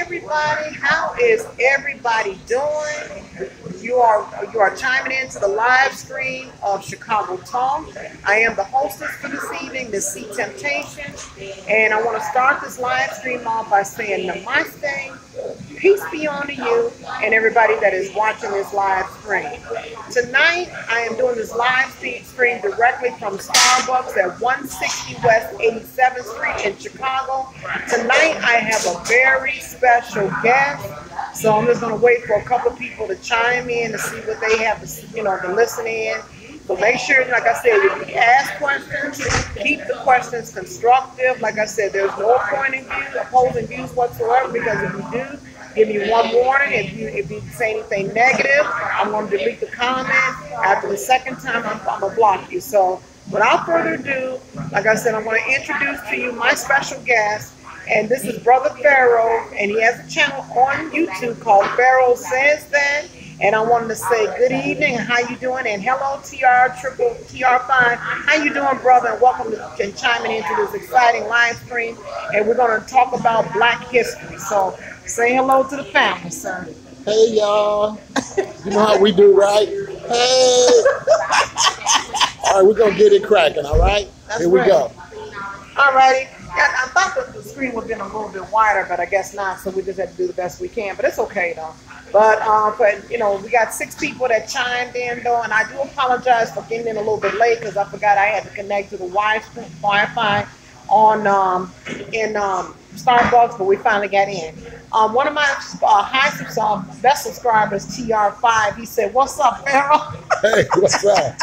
everybody. How is everybody doing? You are chiming into the live stream of Chicago Talk. I am the hostess for this evening, Miss C Temptation, and I want to start this live stream off by saying namaste, peace be unto you, and everybody that is watching this live stream. Tonight, I am doing this live stream directly from Starbucks at 160 West 87th Street in Chicago. Tonight, I have a very special guest. So I'm just going to wait for a couple of people to chime in to see what they have to listen in. So make sure, like I said, if you ask questions, keep the questions constructive. Like I said, there's no opposing views whatsoever, because if you do, give me one warning. If you say anything negative, I'm going to delete the comment. After the second time, I'm going to block you. So without further ado, like I said, I'm going to introduce to you my special guest. And this is Brother Pharoah, and he has a channel on YouTube called Pharoah Says That. And I wanted to say good evening, and how you doing? And hello, TR5. How you doing, brother? And welcome to chiming into this exciting live stream. And we're going to talk about Black history. So say hello to the family, sir. Hey, y'all. You know how we do, right? Hey. All right, we're going to get it cracking, all right? That's Here we go. All righty. Yeah, I thought that the screen would have been a little bit wider, but I guess not, so we just had to do the best we can. But it's okay, though. But we got 6 people that chimed in, though, and I do apologize for getting in a little bit late, because I forgot I had to connect to the Wi-Fi on in Starbucks, but we finally got in. One of my best subscribers, TR5, he said, "What's up, Pharoah?" Hey, what's up?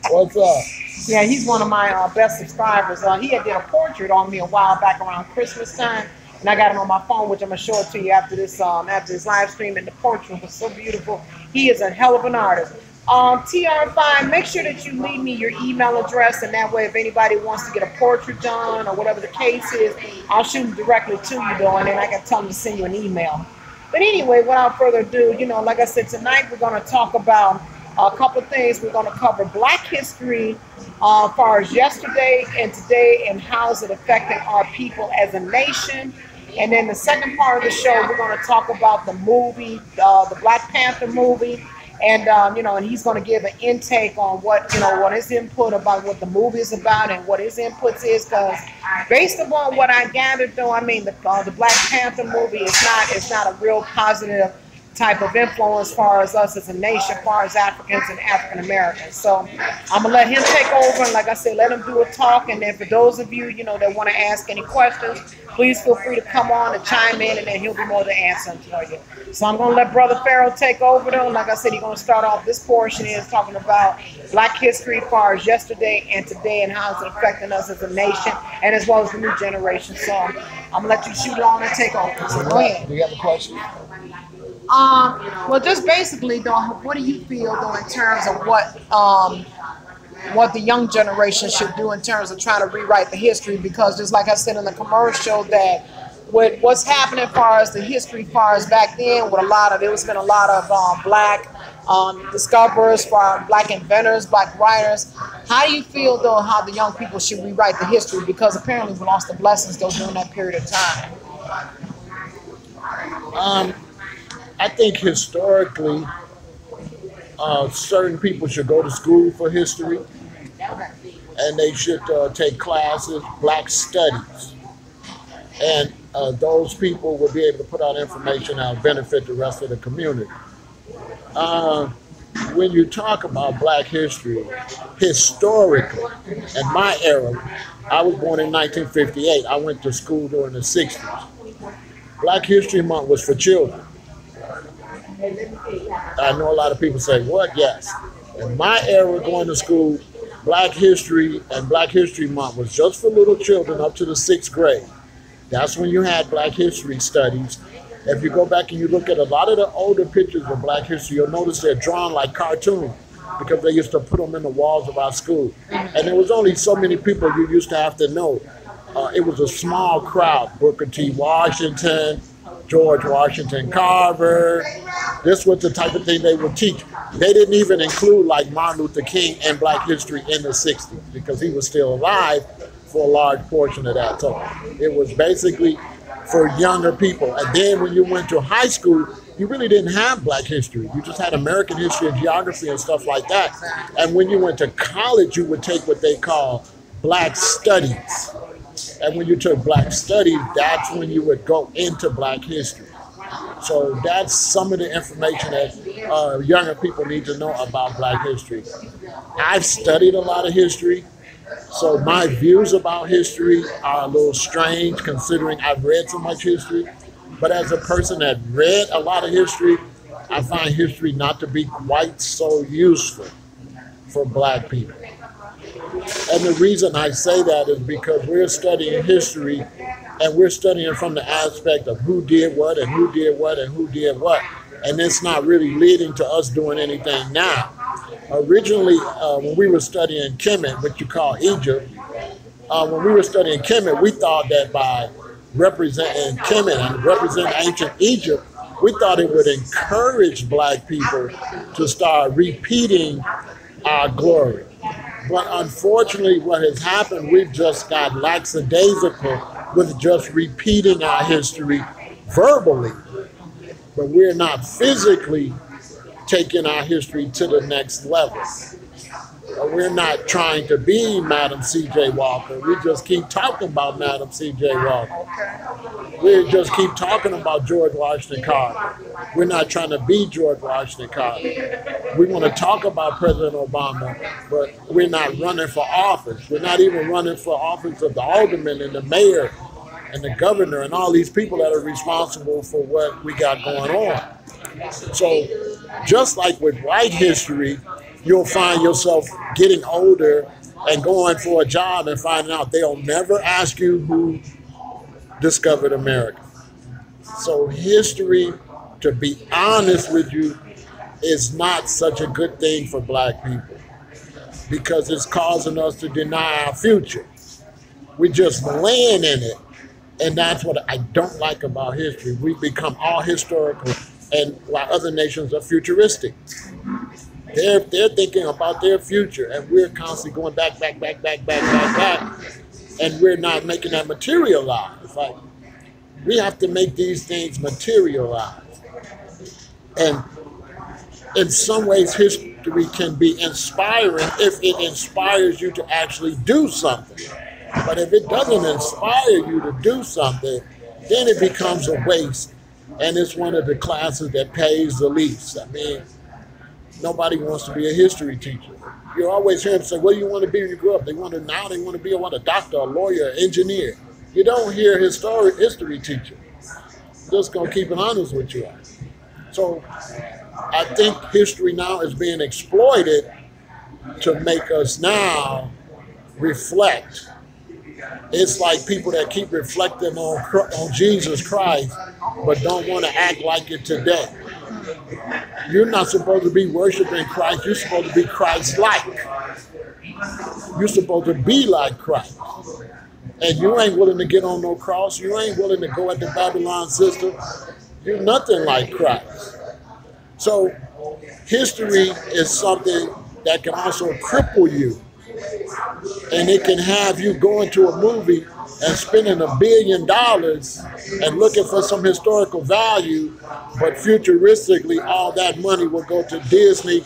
What's up? Yeah, he's one of my best subscribers. He had did a portrait on me a while back around Christmas time, and I got it on my phone, which I'm gonna show it to you after this live stream. And the portrait was so beautiful. He is a hell of an artist. TR5, make sure that you leave me your email address, and that way, if anybody wants to get a portrait done or whatever the case is, I'll shoot them directly to you, though, and then I can tell them to send you an email. But anyway, without further ado, like I said, tonight we're gonna talk about a couple of things. We're going to cover Black history as far as yesterday and today, and how is it affecting our people as a nation. And then the second part of the show, we're going to talk about the movie, the Black Panther movie, and and he's going to give an intake on what his input about what the movie is about and what his inputs is. Because based upon what I gathered, though, I mean the Black Panther movie is not a real positive type of influence as far as us as a nation, as far as Africans and African Americans. So I'm gonna let him take over, and like I said, let him do a talk. And then for those of you that want to ask any questions, please feel free to come on and chime in, and then he'll be more than answer them for you. So I'm gonna let Brother Pharoah take over, though. Like I said, he's gonna start off this portion is talking about Black history as far as yesterday and today, and how it's affecting us as a nation, and as well as the new generation. So I'm gonna let you shoot on and take over. So go ahead. Do you have a question? Well, just basically, though, what do you feel, though, in terms of what the young generation should do in terms of trying to rewrite the history? Because just like I said in the commercial, that with what's happening as far as the history, as far as back then, with there's been a lot of Black discoverers, Black inventors, Black writers. How do you feel, though, how the young people should rewrite the history? Because apparently we lost the blessings, though, during that period of time. I think historically, certain people should go to school for history, and they should take classes, Black studies, and those people will be able to put out information that will benefit the rest of the community. When you talk about Black history, historically, in my era, I was born in 1958. I went to school during the 60s. Black History Month was for children. I know a lot of people say, what? Yes. In my era going to school, Black History and Black History Month was just for little children up to the 6th grade. That's when you had Black History studies. If you go back and you look at a lot of the older pictures of Black history, you'll notice they're drawn like cartoons, because they used to put them in the walls of our school. And there was only so many people you used to have to know. It was a small crowd. Booker T. Washington, George Washington Carver. This was the type of thing they would teach. They didn't even include like Martin Luther King and Black history in the 60s, because he was still alive for a large portion of that. So it was basically for younger people. And then when you went to high school, you really didn't have Black history. You just had American history and geography and stuff like that. And when you went to college, you would take what they call Black studies. And when you took Black studies, that's when you would go into Black history. So that's some of the information that younger people need to know about Black history. I've studied a lot of history, so my views about history are a little strange considering I've read so much history. But as a person that read a lot of history, I find history not to be quite so useful for Black people. And the reason I say that is because we're studying history and we're studying from the aspect of who did what and who did what and who did what. And it's not really leading to us doing anything now. Originally, when we were studying Kemet, what you call Egypt, when we were studying Kemet, we thought that by representing Kemet and representing ancient Egypt, we thought it would encourage Black people to start repeating our glory. But unfortunately, what has happened, we've just got lackadaisical with just repeating our history verbally, but we're not physically taking our history to the next level. We're not trying to be Madam C.J. Walker. We just keep talking about Madam C.J. Walker. We just keep talking about George Washington Carter. We're not trying to be George Washington Carter. We want to talk about President Obama, but we're not running for office. We're not even running for office of the alderman and the mayor and the governor and all these people that are responsible for what we got going on. So just like with white history, you'll find yourself getting older and going for a job and finding out they'll never ask you who discovered America. So history, to be honest with you, is not such a good thing for Black people because it's causing us to deny our future. We just land in it. And that's what I don't like about history. We become all historical, and while other nations are futuristic. They're thinking about their future, and we're constantly going back, and we're not making that materialize. Like, we have to make these things materialize. And in some ways, history can be inspiring if it inspires you to actually do something. But if it doesn't inspire you to do something, then it becomes a waste. And it's one of the classes that pays the least. I mean, nobody wants to be a history teacher. You always hear them say, what do you want to be when you grow up? They want to be a doctor, a lawyer, an engineer. You don't hear history teacher. Just going to keep it honest with you. So I think history now is being exploited to make us now reflect. It's like people that keep reflecting on Jesus Christ, but don't want to act like it today. You're not supposed to be worshiping Christ. You're supposed to be Christ-like. You're supposed to be like Christ. And you ain't willing to get on no cross. You ain't willing to go at the Babylon system. You're nothing like Christ. So history is something that can also cripple you. And it can have you going to a movie and spending $1 billion and looking for some historical value, but futuristically, all that money will go to Disney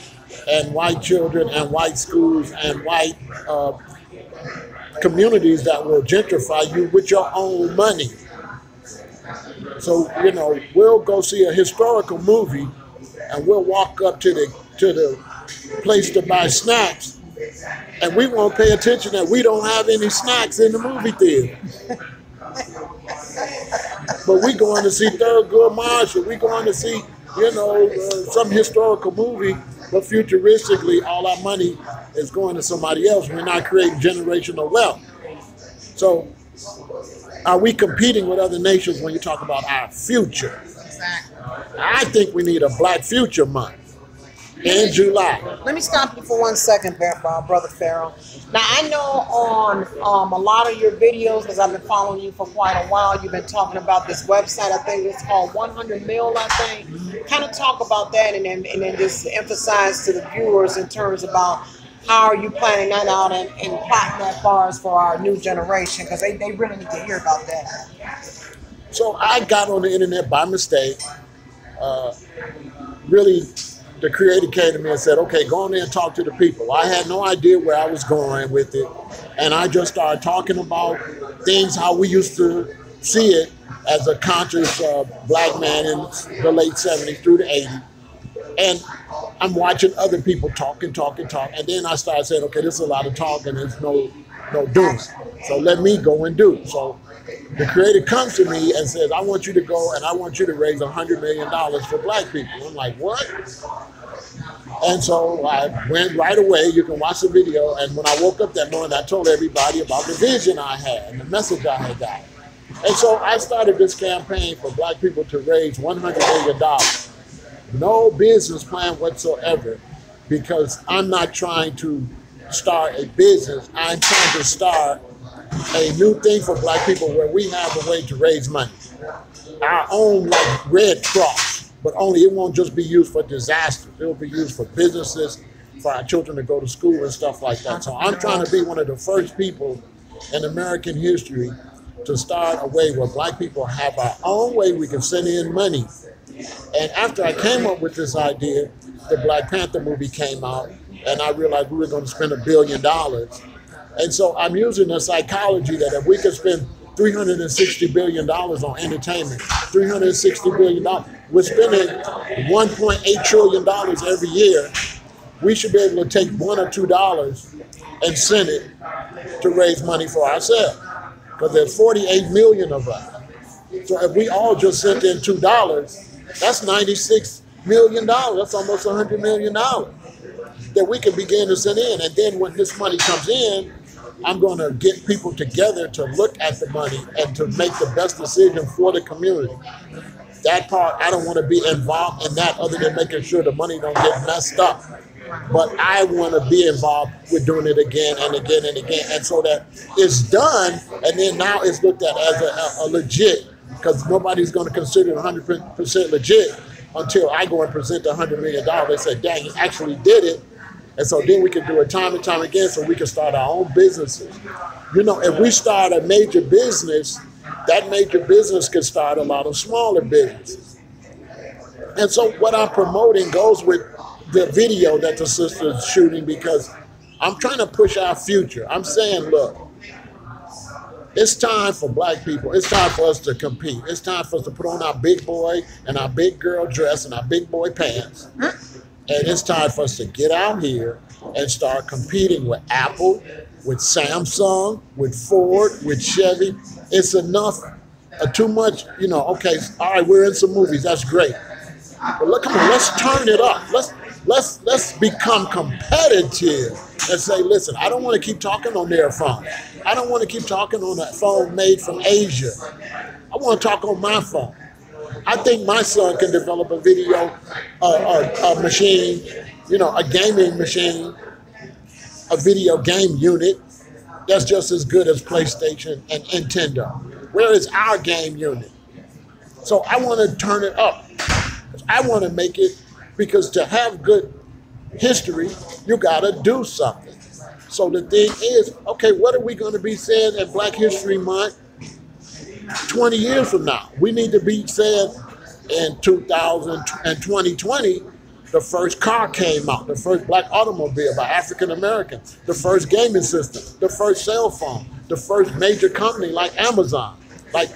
and white children and white schools and white communities that will gentrify you with your own money. So, we'll go see a historical movie and we'll walk up to the place to buy snacks, and we won't pay attention that we don't have any snacks in the movie theater. But we going to see Thurgood Marshall. We going to see, some historical movie, but futuristically, all our money is going to somebody else. We're not creating generational wealth. So are we competing with other nations when you talk about our future? Exactly. I think we need a Black Future Month in July. Let me stop you for 1 second, Brother Pharoah. Now, I know on a lot of your videos, because I've been following you for quite a while, you've been talking about this website. I think it's called 100 Mil, I think. Kind of talk about that and then just emphasize to the viewers in terms about how are you planning that out and plotting that far as for our new generation, because they really need to hear about that. So I got on the internet by mistake. Really, the creator came to me and said, okay, go on there and talk to the people. I had no idea where I was going with it. And I just started talking about things, how we used to see it as a conscious black man in the late 70s through the 80s. And I'm watching other people talk. And then I started saying, okay, this is a lot of talk and there's no doing. So let me go and do. So the creator comes to me and says, I want you to go and I want you to raise $100 million for black people. I'm like, what? And so I went right away. You can watch the video. And when I woke up that morning, I told everybody about the vision I had and the message I had got. And so I started this campaign for black people to raise $100 million. No business plan whatsoever, because I'm not trying to start a business. I'm trying to start a new thing for black people where we have a way to raise money. Our own like Red Cross, but only it won't just be used for disasters. It will be used for businesses, for our children to go to school and stuff like that. So I'm trying to be one of the first people in American history to start a way where black people have our own way we can send in money. And after I came up with this idea, the Black Panther movie came out, and I realized we were going to spend $1 billion. And so I'm using the psychology that if we could spend $360 billion on entertainment, $360 billion, we're spending $1.8 trillion every year. We should be able to take $1 or $2 and send it to raise money for ourselves, because there's 48 million of us. So if we all just sent in $2, that's $96 million. That's almost $100 million that we can begin to send in. And then when this money comes in, I'm going to get people together to look at the money and to make the best decision for the community. That part, I don't want to be involved in that other than making sure the money don't get messed up. But I want to be involved with doing it again and again and again. And so that it's done, and then now it's looked at as a legit, because nobody's going to consider it 100% legit until I go and present the $100 million. They say, dang, he actually did it. And so then we can do it time and time again so we can start our own businesses. You know, if we start a major business, that major business can start a lot of smaller businesses. And so what I'm promoting goes with the video that the sister's shooting, because I'm trying to push our future. I'm saying, look, it's time for black people. It's time for us to compete. It's time for us to put on our big boy and our big girl dress and our big boy pants. And it's time for us to get out here and start competing with Apple, with Samsung, with Ford, with Chevy. It's enough, too much, you know, okay, all right, we're in some movies, that's great. But look, come on, let's turn it up. Let's become competitive and say, listen, I don't want to keep talking on their phone. I don't want to keep talking on a phone made from Asia. I want to talk on my phone. I think my son can develop a video a machine, you know, a gaming machine, a video game unit that's just as good as PlayStation and Nintendo. Where is our game unit? So I want to turn it up. I want to make it, because to have good history, you got to do something. So the thing is, okay, what are we going to be saying at Black History Month 20 years from now? We need to be saying in 2020, the first car came out, the first black automobile by African Americans, the first gaming system, the first cell phone, the first major company like Amazon. Like,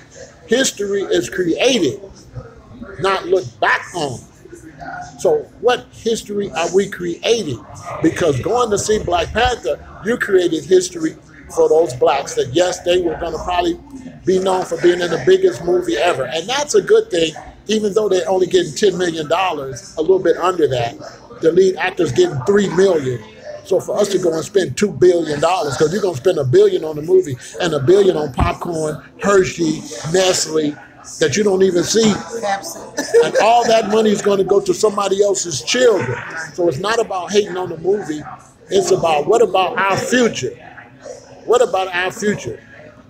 history is created, not looked back on. So what history are we creating? Because going to see Black Panther, you created history for those blacks that, yes, they were going to probably be known for being in the biggest movie ever. And that's a good thing, even though they're only getting $10 million, a little bit under that. The lead actor's getting $3 million. So for us to go and spend $2 billion, because you're going to spend $1 billion on the movie and $1 billion on popcorn, Hershey, Nestle, that you don't even see. And all that money is going to go to somebody else's children. So it's not about hating on the movie. It's about, what about our future? What about our future?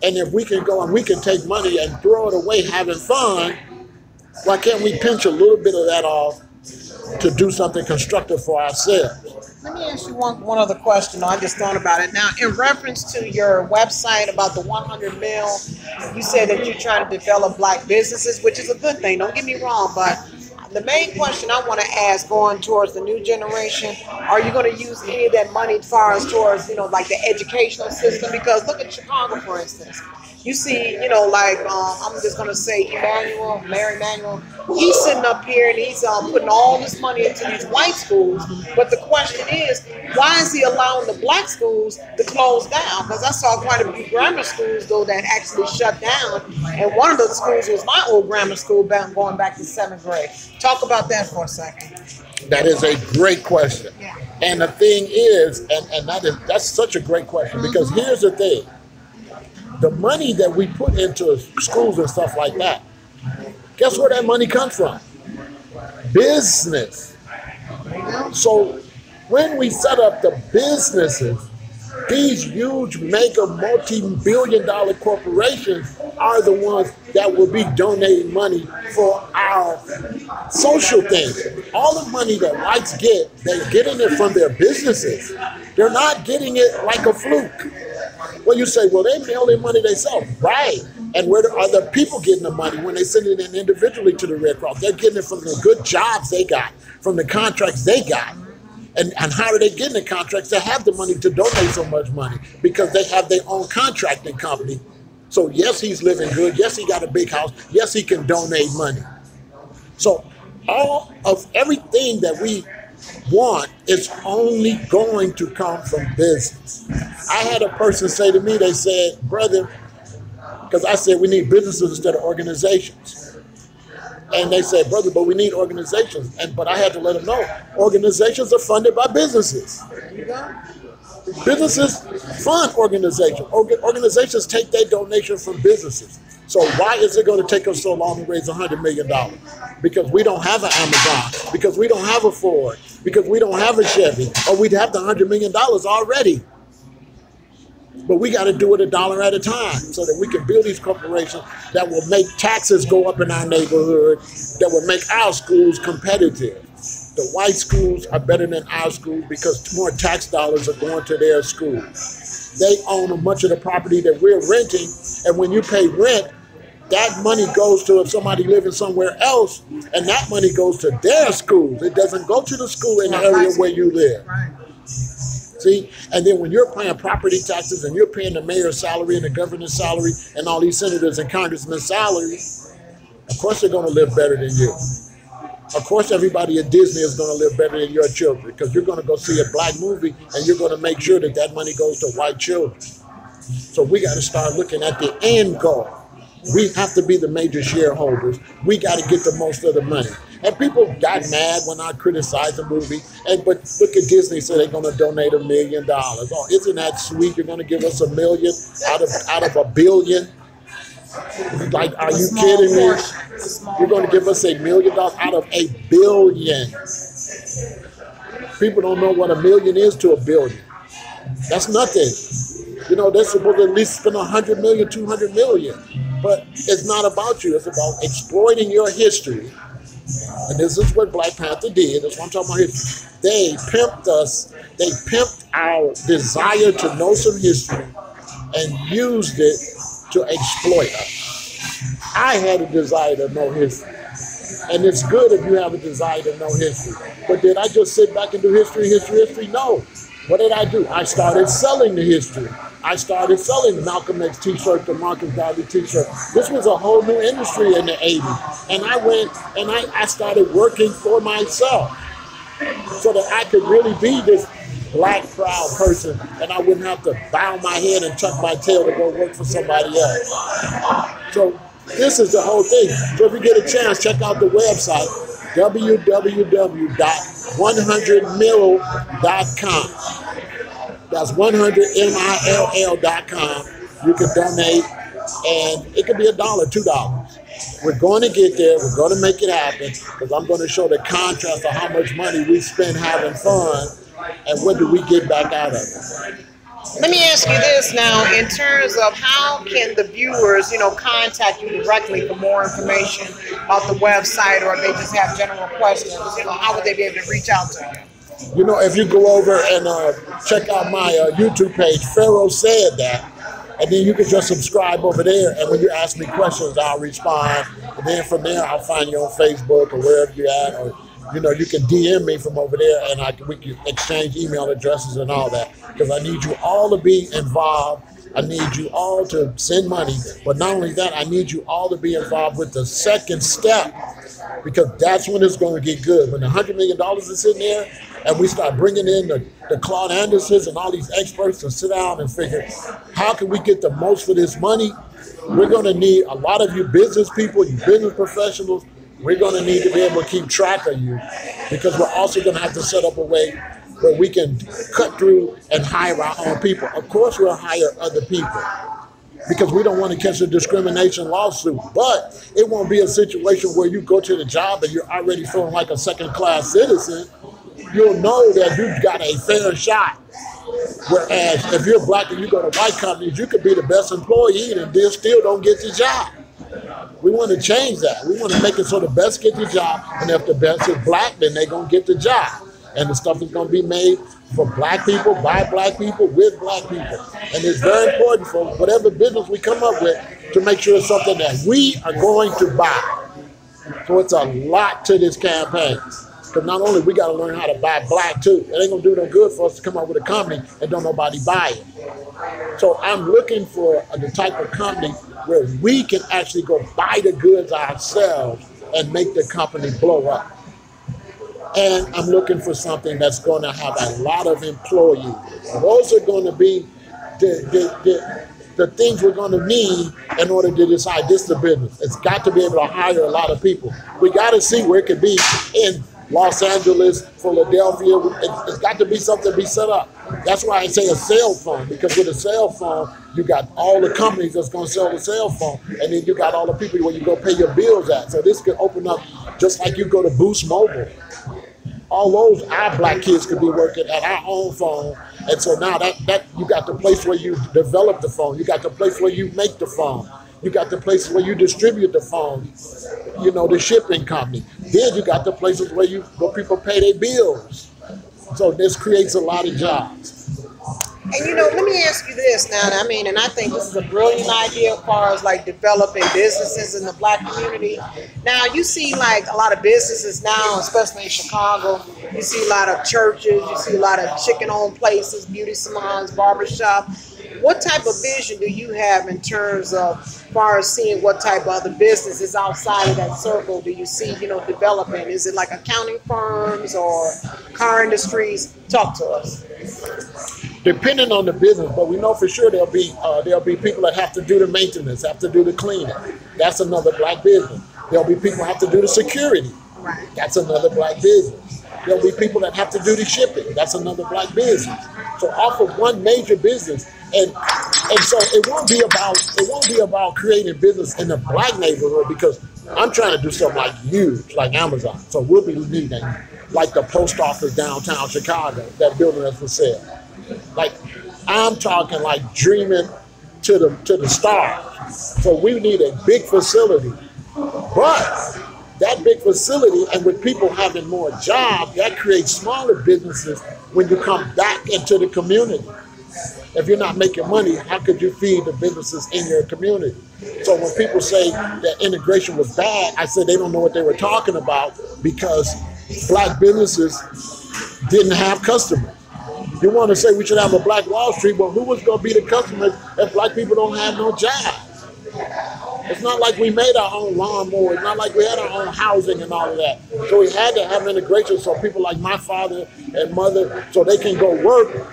And if we can go and we can take money and throw it away having fun, why can't we pinch a little bit of that off to do something constructive for ourselves? Let me ask you one other question. I just thought about it now. In reference to your website about the 100 mil, you said that you're trying to develop black businesses, which is a good thing. Don't get me wrong, but the main question I want to ask going towards the new generation, are you going to use any of that money as far as towards, like the educational system? Because look at Chicago, for instance. You see, like I'm just gonna say Mary Emanuel, he's sitting up here and he's putting all this money into these white schools. But the question is, why is he allowing the black schools to close down? Because I saw quite a few grammar schools though that actually shut down, and one of those schools was my old grammar school going back to 7th grade. Talk about that for a second. That is a great question. Yeah. And the thing is, and that's such a great question, because here's the thing. The money that we put into schools and stuff like that, guess where that money comes from? Business. So when we set up the businesses, these huge mega multi-billion-dollar corporations are the ones that will be donating money for our social things. All the money that whites get, they're getting it from their businesses. They're not getting it like a fluke. Well, you say, well, they mail their money themselves. Right. And where are the people getting the money when they send it in individually to the Red Cross? They're getting it from the good jobs they got, from the contracts they got. And how are they getting the contracts? They have the money to donate so much money because they have their own contracting company. So yes, he's living good. Yes, he got a big house. Yes, he can donate money. So all of everything that we want is only going to come from business. I had a person say to me, they said, brother, because I said we need businesses instead of organizations. And they said, brother, but we need organizations. But I had to let them know, organizations are funded by businesses. Businesses fund organizations. Organizations take their donation from businesses. So why is it going to take us so long to raise $100 million? Because we don't have an Amazon, because we don't have a Ford, because we don't have a Chevy, or we'd have the $100 million already. But we got to do it $1 at a time so that we can build these corporations that will make taxes go up in our neighborhood, that will make our schools competitive. The white schools are better than our schools because more tax dollars are going to their schools. They own much of the property that we're renting, and when you pay rent, that money goes to if somebody living somewhere else, and that money goes to their schools. It doesn't go to the school in the area where you live. See, and then when you're paying property taxes and you're paying the mayor's salary and the governor's salary and all these senators and congressmen's salary, of course they're going to live better than you. Of course everybody at Disney is going to live better than your children because you're going to go see a black movie and you're going to make sure that that money goes to white children. So we got to start looking at the end goal. We have to be the major shareholders. We got to get the most of the money. And people got mad when I criticized the movie. But look at Disney, so they're going to donate $1 million. Oh, isn't that sweet? You're going to give us $1 million out of $1 billion? Like, are you kidding me? You're going to give us $1 million out of $1 billion. People don't know what $1 million is to $1 billion. That's nothing. They're supposed to at least spend $100 million, $200 million. But it's not about you. It's about exploiting your history. And this is what Black Panther did. That's what I'm talking about history. They pimped us. They pimped our desire to know some history and used it to exploit us. I had a desire to know history. And it's good if you have a desire to know history. But did I just sit back and do history? No. What did I do? I started selling the history. I started selling the Malcolm X t-shirt, the Marcus Garvey t-shirt. This was a whole new industry in the 80s. And I went and I started working for myself so that I could really be this black proud person and I wouldn't have to bow my head and tuck my tail to go work for somebody else. So this is the whole thing. So if you get a chance, check out the website, www.100mill.com. That's 100mill.com. You can donate, and it could be $1, $2. We're going to get there. We're going to make it happen because I'm going to show the contrast of how much money we spend having fun and what do we get back out of it. Let me ask you this now, in terms of how can the viewers, contact you directly for more information about the website, or if they just have general questions, how would they be able to reach out to you? You know, if you go over and check out my YouTube page, Pharaoh said that, and then you can just subscribe over there. And when you ask me questions, I'll respond. And then from there, I'll find you on Facebook or wherever you're at, or you know, you can DM me from over there, and we can exchange email addresses and all that. Because I need you all to be involved. I need you all to send money, but not only that, I need you all to be involved with the second step, because that's when it's going to get good. When the $100 million is sitting there, and we start bringing in the Claude Andersons and all these experts to sit down and figure, how can we get the most for this money? We're going to need a lot of you business people, you business professionals. We're going to need to be able to keep track of you, because we're also going to have to set up a way where we can cut through and hire our own people. Of course, we'll hire other people because we don't want to catch a discrimination lawsuit. But it won't be a situation where you go to the job and you're already feeling like a second-class citizen. You'll know that you've got a fair shot. Whereas if you're black and you go to white companies, you could be the best employee and they still don't get the job. We want to change that. We want to make it so the best get the job, and if the best is black, then they're going to get the job. And the stuff is going to be made for black people, by black people, with black people. And it's very important for whatever business we come up with to make sure it's something that we are going to buy. So it's a lot to this campaign. Because not only we got to learn how to buy black too. It ain't going to do no good for us to come up with a company and don't nobody buy it. So I'm looking for the type of company where we can actually go buy the goods ourselves and make the company blow up. And I'm looking for something that's going to have a lot of employees. Those are going to be the things we're going to need in order to decide this is a business. It's got to be able to hire a lot of people. We got to see where it could be in Los Angeles, Philadelphia. It's got to be something to be set up. That's why I say a cell phone, because with a cell phone, you got all the companies that's going to sell the cell phone, and then you got all the people where you go pay your bills at. So this could open up just like you go to Boost Mobile. All those our black kids could be working at our own phone. And so now that you got the place where you develop the phone. You got the place where you make the phone. You got the places where you distribute the phone, you know, the shipping company. Then you got the places where people pay their bills. So this creates a lot of jobs. And you know, let me ask you this now. I mean, and I think this is a brilliant idea as far as like developing businesses in the black community. Now, you see like a lot of businesses now, especially in Chicago. You see a lot of churches. You see a lot of chicken-owned places, beauty salons, barbershop. What type of vision do you have in terms of as far as seeing what type of other businesses outside of that circle do you see, you know, developing? Is it like accounting firms or car industries? Talk to us. Depending on the business, but we know for sure there'll be people that have to do the maintenance, have to do the cleaning. That's another black business. There'll be people that have to do the security. Right. That's another black business. There'll be people that have to do the shipping. That's another black business. So off of one major business, and so it won't be about creating business in the black neighborhood, because I'm trying to do something like huge, like Amazon. So we'll be needing like the post office downtown Chicago, that building that's for sale. Like, I'm talking like dreaming to the stars. So we need a big facility. But that big facility, and with people having more jobs, that creates smaller businesses when you come back into the community. If you're not making money, how could you feed the businesses in your community? So when people say that integration was bad, I said they don't know what they were talking about, because black businesses didn't have customers. You want to say we should have a black Wall Street, but who was going to be the customers if black people don't have no jobs? It's not like we made our own lawnmower. It's not like we had our own housing and all of that. So we had to have integration so people like my father and mother, so they can go work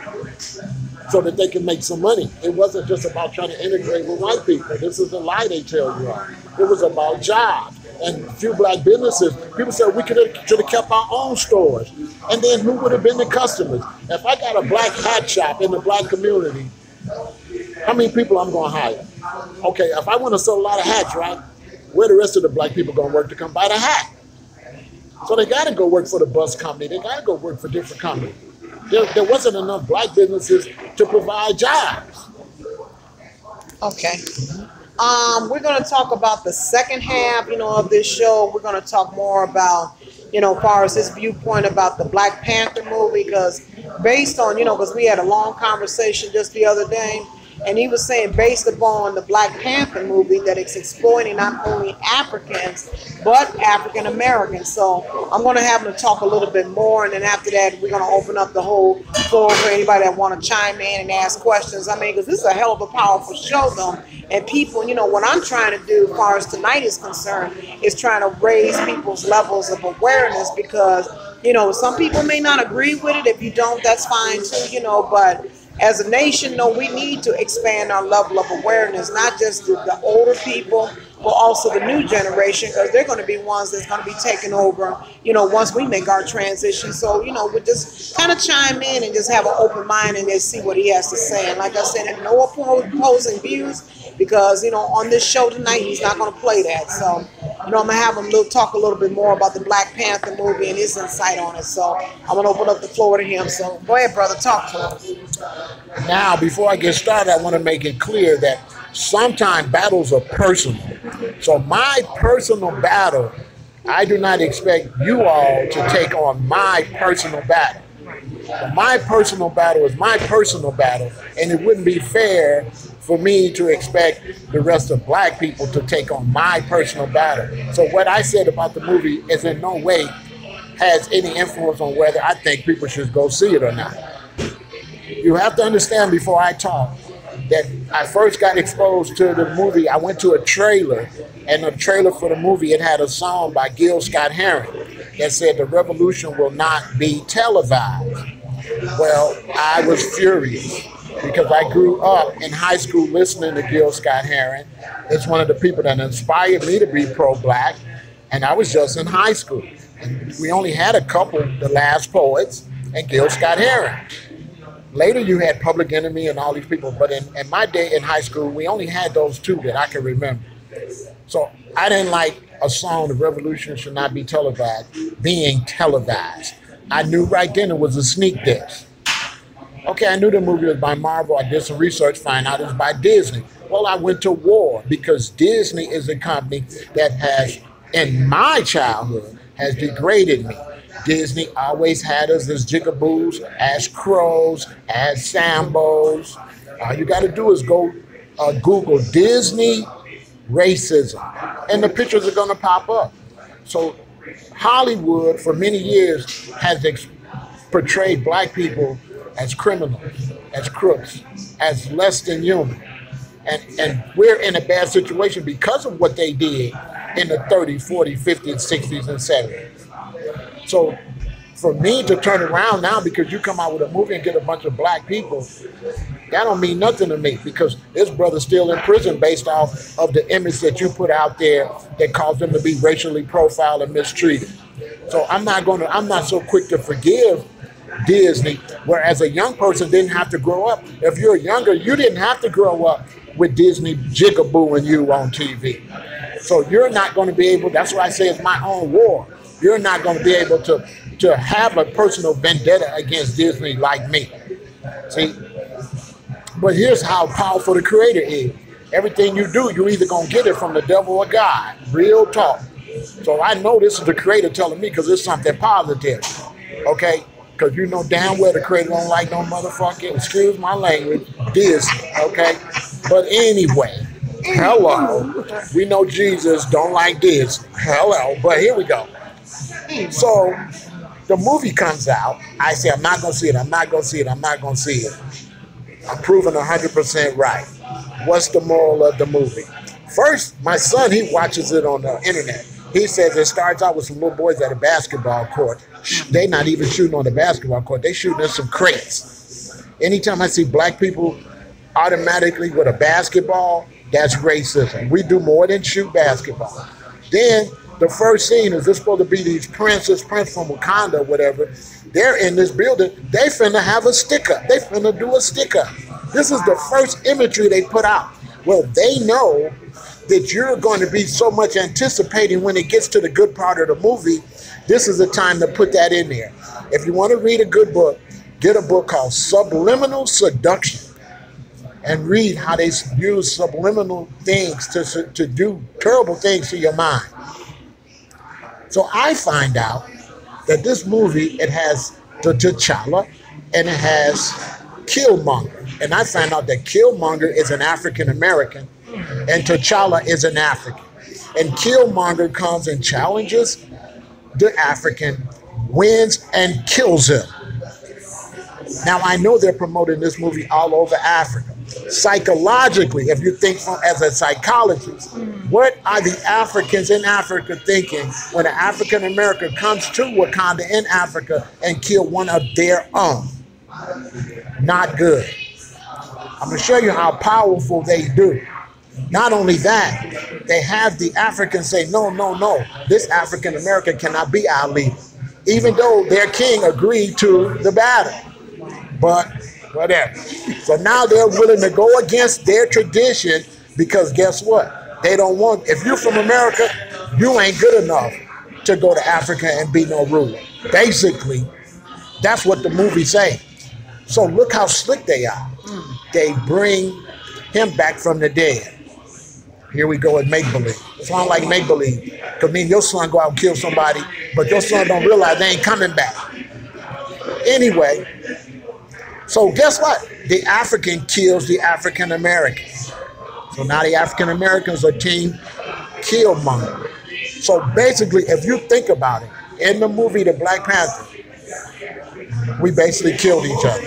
so that they can make some money. It wasn't just about trying to integrate with white people. This is the lie they tell you all. It was about jobs. And a few black businesses, people said we should have kept our own stores. And then who would have been the customers? If I got a black hat shop in the black community, how many people I'm going to hire? Okay, if I want to sell a lot of hats, right, where the rest of the black people going to work to come buy the hat? So they got to go work for the bus company. They got to go work for different companies. There wasn't enough black businesses to provide jobs. Okay. We're going to talk about the second half, you know, of this show. We're going to talk more about, far as his viewpoint about the Black Panther movie, because based on, because we had a long conversation just the other day, and he was saying based upon the Black Panther movie that it's exploiting not only Africans but African Americans. So I'm going to have him to talk a little bit more, and then after that we're going to open up the whole floor for anybody that want to chime in and ask questions. I mean, because this is a hell of a powerful show, though, and people, what I'm trying to do as far as tonight is concerned is trying to raise people's levels of awareness, because some people may not agree with it. If you don't, that's fine too, but as a nation, we need to expand our level of awareness, not just the older people, but also the new generation, because they're going to be ones that's going to be taking over, once we make our transition. So, we just kind of chime in and just have an open mind and just see what he has to say. And like I said, no opposing views, because, on this show tonight, he's not going to play that. So, I'm going to have him talk a little bit more about the Black Panther movie and his insight on it. So, I'm going to open up the floor to him. So, go ahead, brother, talk to him. Now, before I get started, I want to make it clear that sometimes battles are personal. So my personal battle, I do not expect you all to take on my personal battle. But my personal battle is my personal battle, and it wouldn't be fair for me to expect the rest of black people to take on my personal battle. So what I said about the movie is in no way has any influence on whether I think people should go see it or not. You have to understand before I talk that I first got exposed to the movie. I went to a trailer, and the trailer for the movie, it had a song by Gil Scott-Heron that said the revolution will not be televised. Well, I was furious because I grew up in high school listening to Gil Scott-Heron. It's one of the people that inspired me to be pro-black, and I was just in high school. And we only had a couple, The Last Poets and Gil Scott-Heron. Later, you had Public Enemy and all these people, but in my day in high school, we only had those two that I can remember. So I didn't like a song, The Revolution Should Not Be Televised, being televised. I knew right then it was a sneak diss. Okay, I knew the movie was by Marvel. I did some research, find out it was by Disney. Well, I went to war because Disney is a company that has, in my childhood, has degraded me. Disney always had us as jigaboos, as crows, as sambos. All you got to do is go Google Disney racism, and the pictures are going to pop up. So Hollywood, for many years, has portrayed black people as criminals, as crooks, as less than human. And we're in a bad situation because of what they did in the 30s, 40s, 50s, 60s, and 70s. So for me to turn around now because you come out with a movie and get a bunch of black people, that don't mean nothing to me, because this brother's still in prison based off of the image that you put out there that caused him to be racially profiled and mistreated. So I'm not so quick to forgive Disney, whereas a young person didn't have to grow up. If you're younger, you didn't have to grow up with Disney jigabooing you on TV. So you're not going to be able, that's why I say it's my own war. You're not going to be able to have a personal vendetta against Disney like me. See? But here's how powerful the creator is. Everything you do, you're either going to get it from the devil or God. Real talk. So I know this is the creator telling me because it's something positive. Okay? Because you know damn well the creator don't like no motherfucking, excuse my language, Disney. Okay? But anyway, hello. We know Jesus don't like Disney. Hello. But here we go. So the movie comes out. I say, I'm not going to see it. I'm not going to see it. I'm not going to see it. I'm proven 100% right. What's the moral of the movie? First, my son, he watches it on the internet. He says it starts out with some little boys at a basketball court. They're not even shooting on the basketball court. They're shooting in some crates. Anytime I see black people automatically with a basketball, that's racism. We do more than shoot basketball. Then the first scene is this supposed to be these prince from Wakanda or whatever. They're in this building. They finna have a sticker. They finna do a sticker. This is the first imagery they put out. Well, they know that you're going to be so much anticipating when it gets to the good part of the movie. This is the time to put that in there. If you want to read a good book, get a book called Subliminal Seduction and read how they use subliminal things to do terrible things to your mind. So I find out that this movie, it has the T'Challa and it has Killmonger. And I found out that Killmonger is an African American and T'Challa is an African. And Killmonger comes and challenges the African, wins, and kills him. Now, I know they're promoting this movie all over Africa. Psychologically, if you think as a psychologist, what are the Africans in Africa thinking when an African American comes to Wakanda in Africa and kill one of their own? Not good. I'm going to show you how powerful they do. Not only that, they have the Africans say, no, no, no, this African American cannot be our leader, even though their king agreed to the battle. But whatever. So now they're willing to go against their tradition because guess what? They don't want, if you're from America, you ain't good enough to go to Africa and be no ruler. Basically, that's what the movie's saying. So look how slick they are. They bring him back from the dead. Here we go with make-believe. It's not like make-believe. Because mean your son go out and kill somebody, but your son don't realize they ain't coming back. Anyway, so guess what? The African kills the African American. So now the African Americans are team Killmonger. So basically, if you think about it, in the movie The Black Panther, we basically killed each other.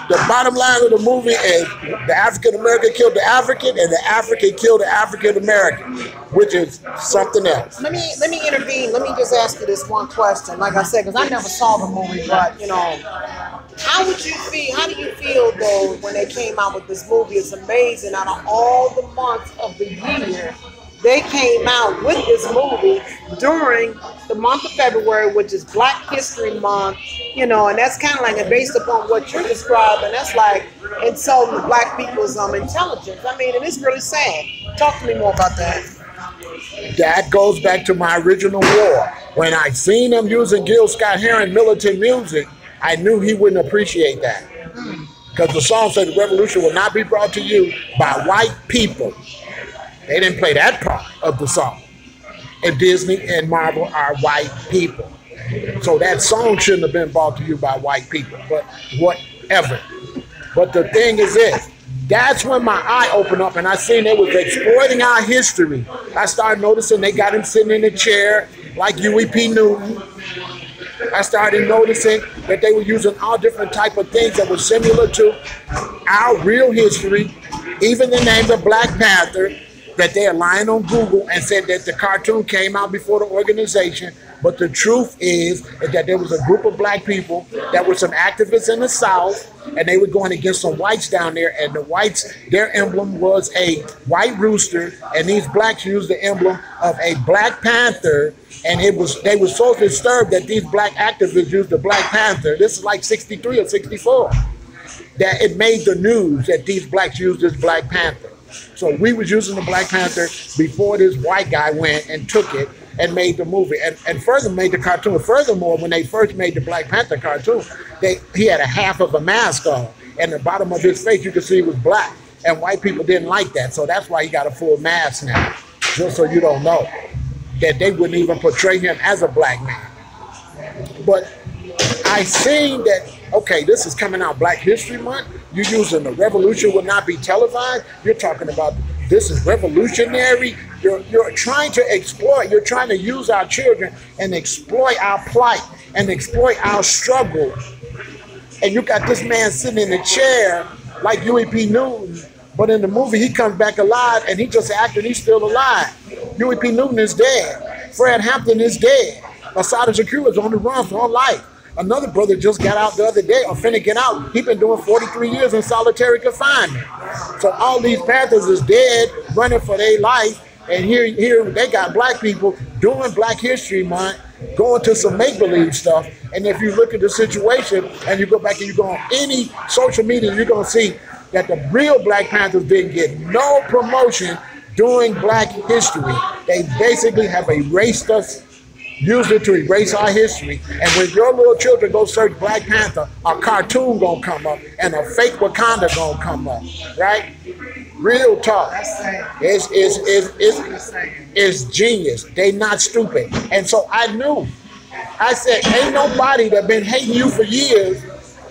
The bottom line of the movie is the African American killed the African, and the African killed the African American, which is something else. Let me intervene. Let me just ask you this one question. Like I said, because I never saw the movie, but you know, how would you feel? How do you feel though when they came out with this movie? It's amazing. Out of all the months of the year, they came out with this movie during the month of February, which is Black History Month, you know, and that's kind of like based upon what you're describing. That's like insulting the black people's intelligence. I mean, and it's really sad. Talk to me more about that. That goes back to my original war. When I seen them using Gil Scott-Heron militant music, I knew he wouldn't appreciate that. Because the song said the revolution will not be brought to you by white people. They didn't play that part of the song. And Disney and Marvel are white people. So that song shouldn't have been brought to you by white people, but whatever. But the thing is this, that's when my eye opened up and I seen they was exploiting our history. I started noticing they got him sitting in a chair like UEP Newton. I started noticing that they were using all different type of things that were similar to our real history, even the name of Black Panther, that they are lying on Google and said that the cartoon came out before the organization. But the truth is that there was a group of black people that were some activists in the South, and they were going against some whites down there, and the whites, their emblem was a white rooster, and these blacks used the emblem of a Black Panther, and they were so disturbed that these black activists used the Black Panther. This is like 63 or 64, that it made the news that these blacks used this Black Panther. So we was using the Black Panther before this white guy went and took it and made the movie, and further made the cartoon. Furthermore, when they first made the Black Panther cartoon, he had a half of a mask on, and the bottom of his face you could see was black, and white people didn't like that, so that's why he got a full mask now. Just so you don't know, that they wouldn't even portray him as a black man. But I seen that, okay, this is coming out Black History Month. You're using the revolution will not be televised. You're talking about this is revolutionary. You're trying to exploit. You're trying to use our children and exploit our plight and exploit our struggle. And you got this man sitting in a chair like UEP Newton, but in the movie he comes back alive and he just acting he's still alive. UEP Newton is dead. Fred Hampton is dead. Assata Shakur is on the run for her life. Another brother just got out the other day, or finna get out. He's been doing 43 years in solitary confinement. So all these Panthers is dead, running for their life, and here they got black people doing Black History Month, going to some make-believe stuff. And if you look at the situation and you go back and you go on any social media, you're gonna see that the real Black Panthers didn't get no promotion during Black history. They basically have erased us, used it to erase our history. And when your little children go search Black Panther, a cartoon gonna come up and a fake Wakanda gonna come up, right? Real talk. It's genius. They not stupid. And so I knew I said, ain't nobody that been hating you for years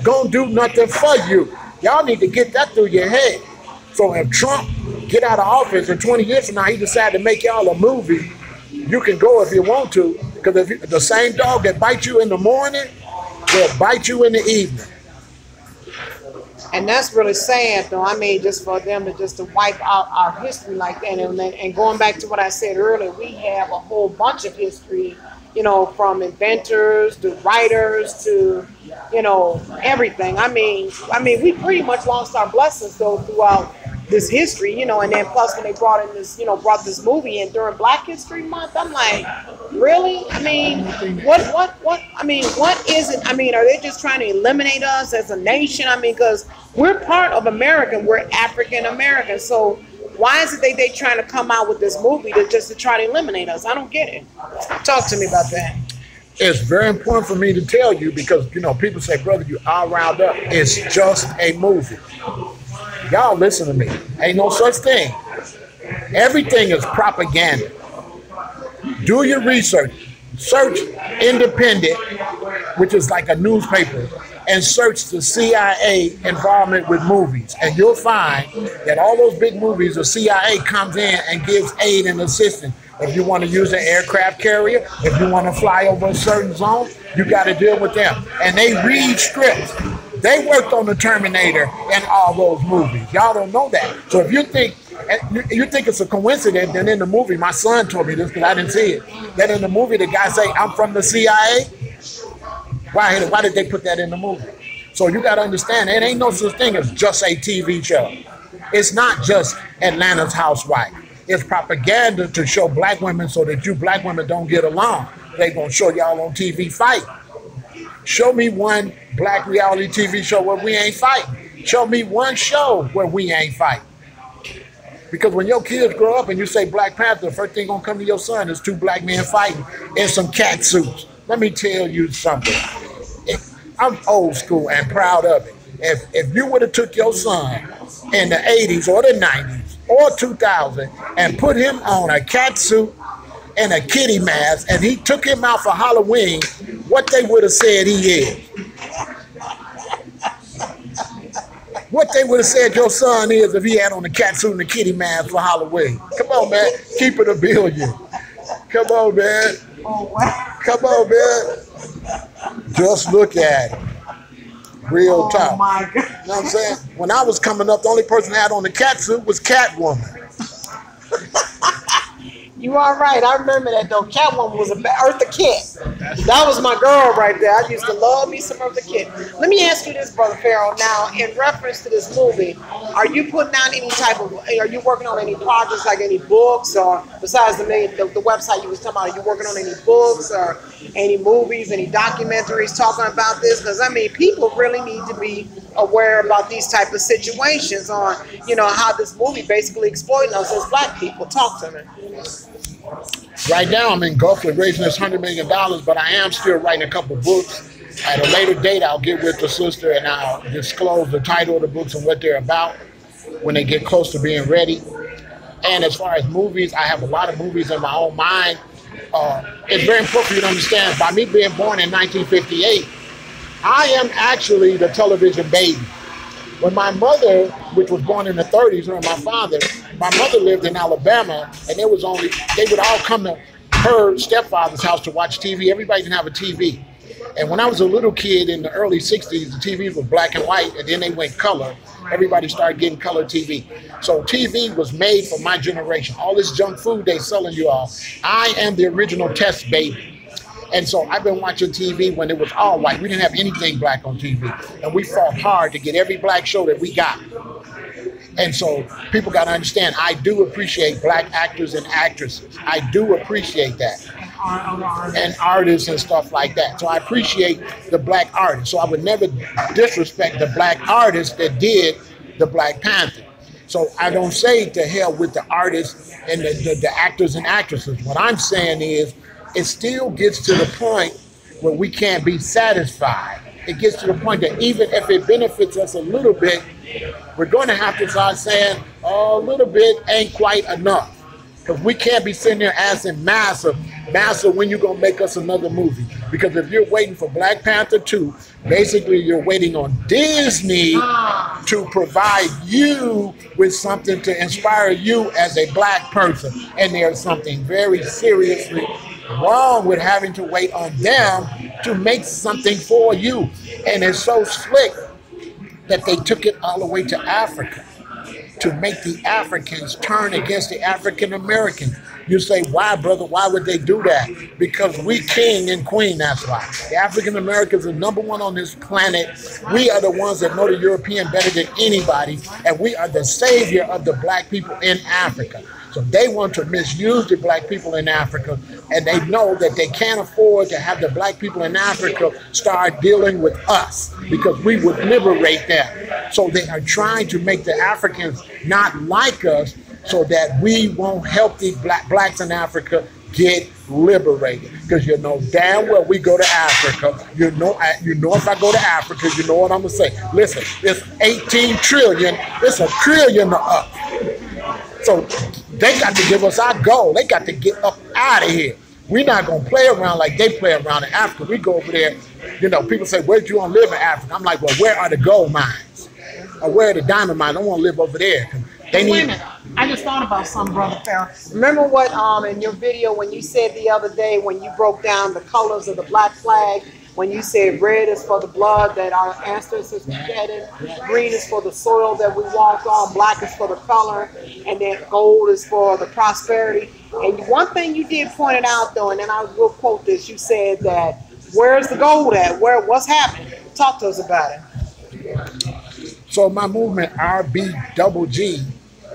gonna do nothing for you. Y'all need to get that through your head. So if Trump get out of office and 20 years from now he decide to make y'all a movie, you can go if you want to, because if the same dog that bites you in the morning will bite you in the evening. And that's really sad, though. I mean, just for them to wipe out our history like that. And going back to what I said earlier, we have a whole bunch of history, you know, from inventors to writers to, you know, everything. I mean, we pretty much lost our blessings, though, throughout this history, you know. And then plus when they brought in this, you know, brought this movie in during Black History Month, I'm like, really? I mean, what, I mean, what is it? I mean, are they just trying to eliminate us as a nation? I mean, because we're part of America, we're African American, so why is it they trying to come out with this movie to try to eliminate us? I don't get it. Talk to me about that. It's very important for me to tell you because, you know, people say, brother, you all riled up. It's just a movie. Y'all listen to me. Ain't no such thing. Everything is propaganda. Do your research. Search Independent, which is like a newspaper, and search the CIA involvement with movies. And you'll find that all those big movies, the CIA comes in and gives aid and assistance. If you want to use an aircraft carrier, if you want to fly over a certain zone, you got to deal with them. And they read scripts. They worked on the Terminator and all those movies. Y'all don't know that. So if you think it's a coincidence, then in the movie, my son told me this because I didn't see it, that in the movie the guy say, I'm from the CIA. Why did they put that in the movie? So you got to understand, it ain't no such thing as just a TV show. It's not just Atlanta's Housewife. It's propaganda to show black women so that you black women don't get along. They gonna show y'all on TV fight. Show me one black reality TV show where we ain't fighting. Show me one show where we ain't fighting. Because when your kids grow up and you say Black Panther, the first thing gonna come to your son is two black men fighting in some cat suits. Let me tell you something. I'm old school and proud of it. If you would have took your son in the 80s or the 90s or 2000 and put him on a cat suit and a kitty mask and he took him out for Halloween, what they would have said he is. What they would have said your son is if he had on the cat suit and the kitty mask for Halloween. Come on, man. Keep it a billion. Come on, man. Come on, man. Just look at it. Real talk. My God. You know what I'm saying? When I was coming up, the only person that had on the cat suit was Catwoman. You are right. I remember that though. Catwoman was Eartha Kitt. That was my girl right there. I used to love me some Eartha Kitt. Let me ask you this, Brother Pharoah. Now, in reference to this movie, are you putting out any type of? Are you working on any projects, like any books, or besides the website you was talking about? Are you working on any books or any movies, any documentaries talking about this? Because I mean, people really need to be aware about these type of situations on, you know, how this movie basically exploiting us as black people. Talk to me. Right now, I'm engulfed with raising this $100 million, but I am still writing a couple books. At a later date, I'll get with the sister and I'll disclose the title of the books and what they're about when they get close to being ready. And as far as movies, I have a lot of movies in my own mind. It's very important for you to understand, by me being born in 1958, I am actually the television baby. When my mother, which was born in the 30s, and my father, my mother lived in Alabama, and they would all come to her stepfather's house to watch TV. Everybody didn't have a TV. And when I was a little kid in the early 60s, the TVs were black and white, and then they went color. Everybody started getting color TV. So TV was made for my generation. All this junk food they selling you all, I am the original test baby. And so I've been watching TV when it was all white. We didn't have anything black on TV. And we fought hard to get every black show that we got. And so people got to understand, I do appreciate black actors and actresses. I do appreciate that. And artists and stuff like that. So I appreciate the black artists. So I would never disrespect the black artists that did the Black Panther. So I don't say to hell with the artists and the actors and actresses. What I'm saying is, it still gets to the point where we can't be satisfied. It gets to the point that even if it benefits us a little bit, we're going to have to start saying, oh, a little bit ain't quite enough. Because we can't be sitting there asking massive Master, when you gonna make us another movie? Because if you're waiting for Black Panther 2, basically you're waiting on Disney to provide you with something to inspire you as a black person. And there's something very seriously wrong with having to wait on them to make something for you. And it's so slick that they took it all the way to Africa to make the Africans turn against the African Americans. You say, why, brother? Why would they do that? Because we king and queen, that's why. The African Americans are number one on this planet. We are the ones that know the European better than anybody, and we are the savior of the black people in Africa. So they want to misuse the black people in Africa, and they know that they can't afford to have the black people in Africa start dealing with us because we would liberate them. So they are trying to make the Africans not like us so that we won't help the blacks in Africa get liberated. Because you know damn well we go to Africa. You know if I go to Africa, you know what I'm going to say. Listen, it's 18 trillion. It's a trillion up. So they got to give us our goal. They got to get up out of here. We're not going to play around like they play around in Africa. We go over there, you know, people say, where do you want to live in Africa? I'm like, well, where are the gold mines? Or where are the diamond mines? I don't want to live over there. They need. Wait a minute. I just thought about something, Brother Pharoah. Remember what in your video when you said the other day when you broke down the colors of the black flag, when you said red is for the blood that our ancestors shedded, green is for the soil that we walk on, black is for the color, and then gold is for the prosperity. And one thing you did point it out though, and then I will quote this, you said that, where's the gold at? What's happening? Talk to us about it. So my movement, RBGG,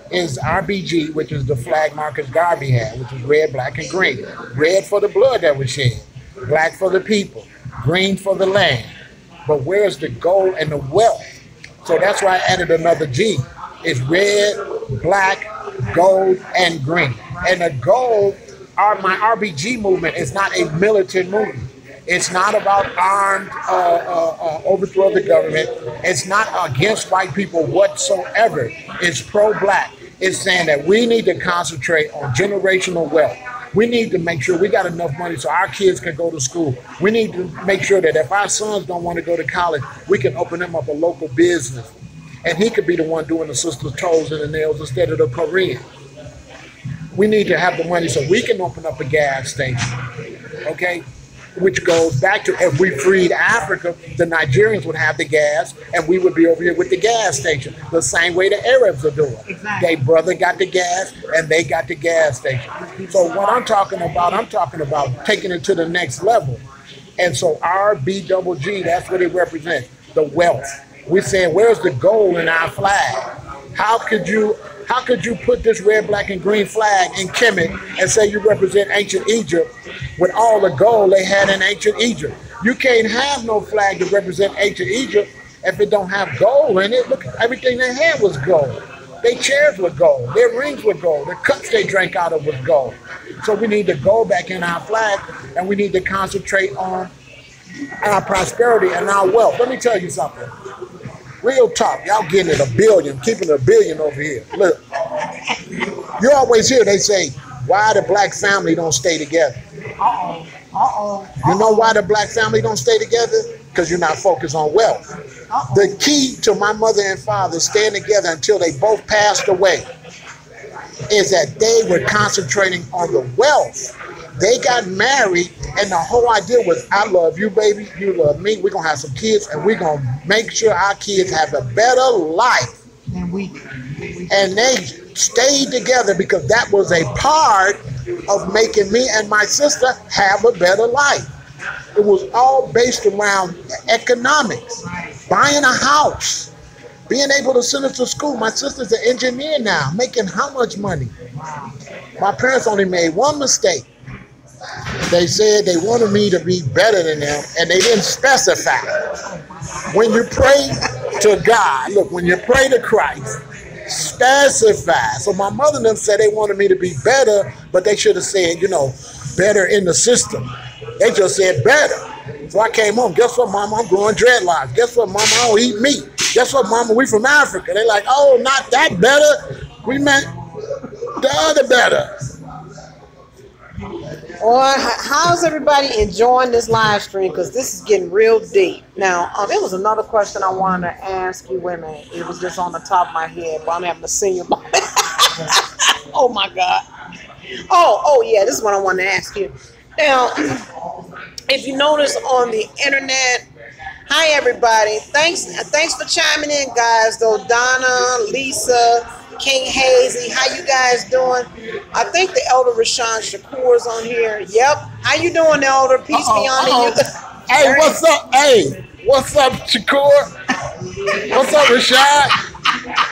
is RBG, which is the flag Marcus Garvey had, which is red, black, and green. Red for the blood that was shed, black for the people, green for the land. But where's the gold and the wealth? So that's why I added another G. It's red, black, gold, and green. And the gold, my RBG movement is not a militant movement. It's not about armed overthrow of the government. It's not against white people whatsoever. It's pro-black. It's saying that we need to concentrate on generational wealth. We need to make sure we got enough money so our kids can go to school. We need to make sure that if our sons don't want to go to college, we can open them up a local business. And he could be the one doing the sister's toes and the nails instead of the Korean. We need to have the money so we can open up a gas station, okay? Which goes back to if we freed Africa, the Nigerians would have the gas and we would be over here with the gas station. The same way the Arabs are doing. Exactly. They brother got the gas and they got the gas station. So what I'm talking about taking it to the next level. And so RBGG, that's what it represents, the wealth. We're saying, where's the gold in our flag? How could you put this red, black, and green flag in Kemet and say you represent ancient Egypt with all the gold they had in ancient Egypt? You can't have no flag to represent ancient Egypt if it don't have gold in it. Look, everything they had was gold. Their chairs were gold. Their rings were gold. The cups they drank out of was gold. So we need to go back in our flag and we need to concentrate on our prosperity and our wealth. Let me tell you something. Real talk, y'all getting it $1 billion, keeping $1 billion over here. Look, you always hear they say, why the black family don't stay together? You know why the black family don't stay together? Because you're not focused on wealth. The key to my mother and father staying together until they both passed away is that they were concentrating on the wealth. They got married, and the whole idea was, I love you, baby. You love me. We're going to have some kids, and we're going to make sure our kids have a better life. And they stayed together because that was a part of making me and my sister have a better life. It was all based around economics, buying a house, being able to send us to school. My sister's an engineer now, making how much money? My parents only made one mistake. They said they wanted me to be better than them, and they didn't specify. When you pray to God, look, when you pray to Christ, specify. So my mother and them said they wanted me to be better, but they should have said, you know, better in the system. They just said better. So I came home. Guess what, Mama? I'm growing dreadlocks. Guess what, Mama? I don't eat meat. Guess what, Mama? We from Africa. They're like, oh, not that better. We meant the other better. Boy, how's everybody enjoying this live stream? Because this is getting real deep. Now, there was another question I wanted to ask you. Wait a minute. It was just on the top of my head, but I'm having a senior moment. Oh, my God. Oh, yeah, this is what I wanted to ask you. Now, if you notice on the internet, hi, everybody. Thanks for chiming in, guys. Though Donna, Lisa, King Hazy, how you guys doing? I think the Elder Rashawn Shakur is on here. Yep. How you doing, Elder? Peace be on you. Hey, what's up? Hey, what's up, Shakur? What's up, Rashad?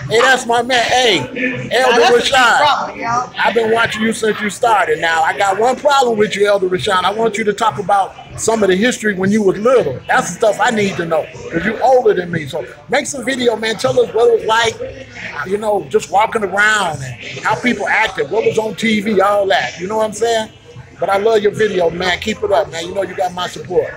Hey, that's my man. Hey, Elder Rashad. I've been watching you since you started. Now, I got one problem with you, Elder Rashad. I want you to talk about some of the history when you was little. That's the stuff I need to know, because you're older than me. So make some video, man. Tell us what it was like, you know, just walking around and how people acted, what was on TV, all that. You know what I'm saying? But I love your video, man. Keep it up, man. You know you got my support.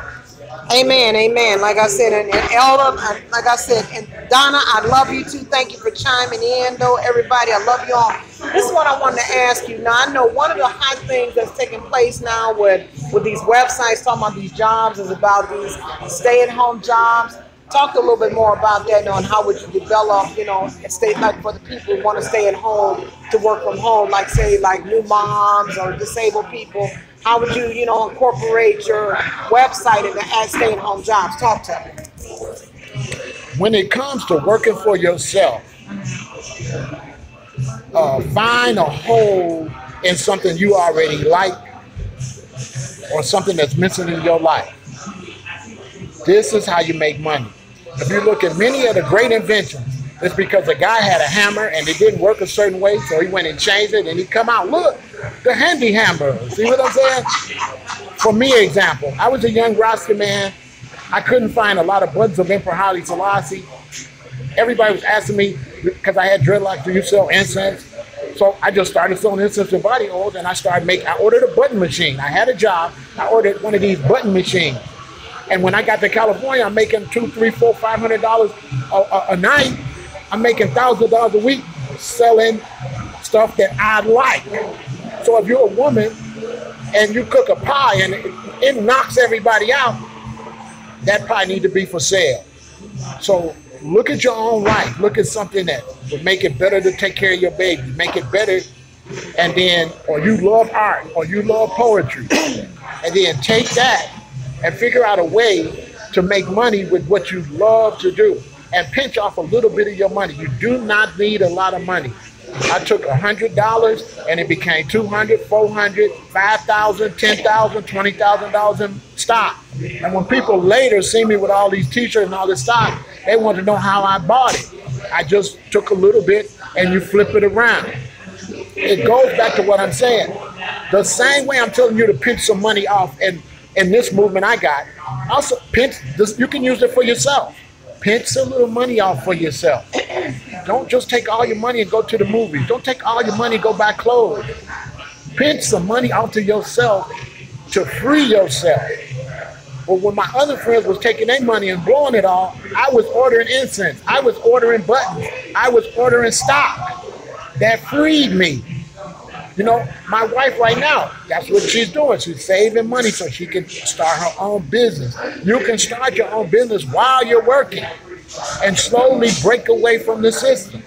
Amen, amen. Like I said, and Elder, like I said, and Donna, I love you too. Thank you for chiming in, though. Everybody, I love you all. This is what I wanted to ask you. Now, I know one of the hot things that's taking place now with these websites talking about these jobs is about these stay-at-home jobs. Talk a little bit more about that, and how would you develop, you know, stay like for the people who want to stay at home to work from home, like say like new moms or disabled people. How would you, you know, incorporate your website into stay-at-home jobs? Talk to me. When it comes to working for yourself, find a hole in something you already like or something that's missing in your life. This is how you make money. If you look at many of the great inventions, it's because a guy had a hammer and it didn't work a certain way, so he went and changed it, and he come out, look, the handy hammer. See what I'm saying? For me, example, I was a young Rasta man. I couldn't find a lot of buttons of Emperor Haile Selassie. Everybody was asking me, because I had dreadlocks, do you sell incense? So I just started selling incense and body oils, and I ordered a button machine. I had a job. I ordered one of these button machines. And when I got to California, I'm making $200, $300, $400, $500 a night. I'm making thousands of dollars a week selling stuff that I like. So if you're a woman and you cook a pie and it knocks everybody out, that pie need to be for sale. So look at your own life. Look at something that would make it better to take care of your baby. Make it better, and then, or you love art, or you love poetry, and then take that and figure out a way to make money with what you love to do, and pinch off a little bit of your money. You do not need a lot of money. I took $100 and it became $200, $400, $5,000, $10,000, $20,000 in stock. And when people later see me with all these t-shirts and all this stock, they want to know how I bought it. I just took a little bit and you flip it around. It goes back to what I'm saying. The same way I'm telling you to pinch some money off in this movement I got, also pinch this, you can use it for yourself. Pinch a little money off for yourself. Don't just take all your money and go to the movies. Don't take all your money and go buy clothes. Pinch some money off to yourself to free yourself. But when my other friends was taking their money and blowing it all, I was ordering incense. I was ordering buttons. I was ordering stock. That freed me. You know, my wife right now, that's what she's doing. She's saving money so she can start her own business. You can start your own business while you're working and slowly break away from the system.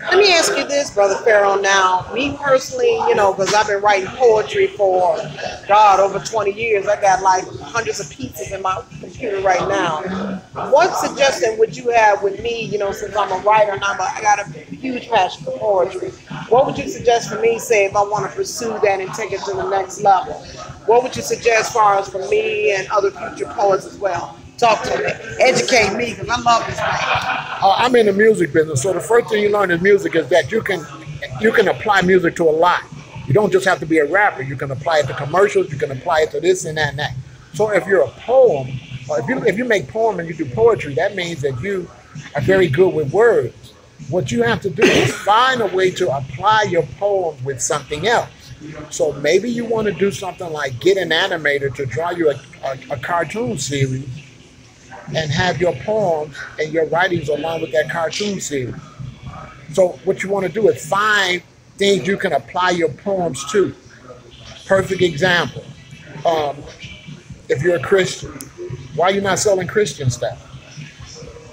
Let me ask you this, Brother Pharoah. Now, me personally, you know, because I've been writing poetry for, God, over 20 years. I got like hundreds of pieces in my computer right now. What suggestion would you have with me, you know, since I'm a writer and I got a huge passion for poetry? What would you suggest for me, say, if I want to pursue that and take it to the next level? What would you suggest as far as for me and other future poets as well? Talk to me. Educate me, because I love this man. I'm in the music business, so the first thing you learn in music is that you can apply music to a lot. You don't just have to be a rapper. You can apply it to commercials. You can apply it to this and that and that. So if you're a poem, or if you make poem and you do poetry, that means that you are very good with words. What you have to do is find a way to apply your poem with something else. So maybe you want to do something like get an animator to draw you a cartoon series and have your poems and your writings along with that cartoon series. So what you want to do is find things you can apply your poems to. Perfect example. If you're a Christian, why are you not selling Christian stuff?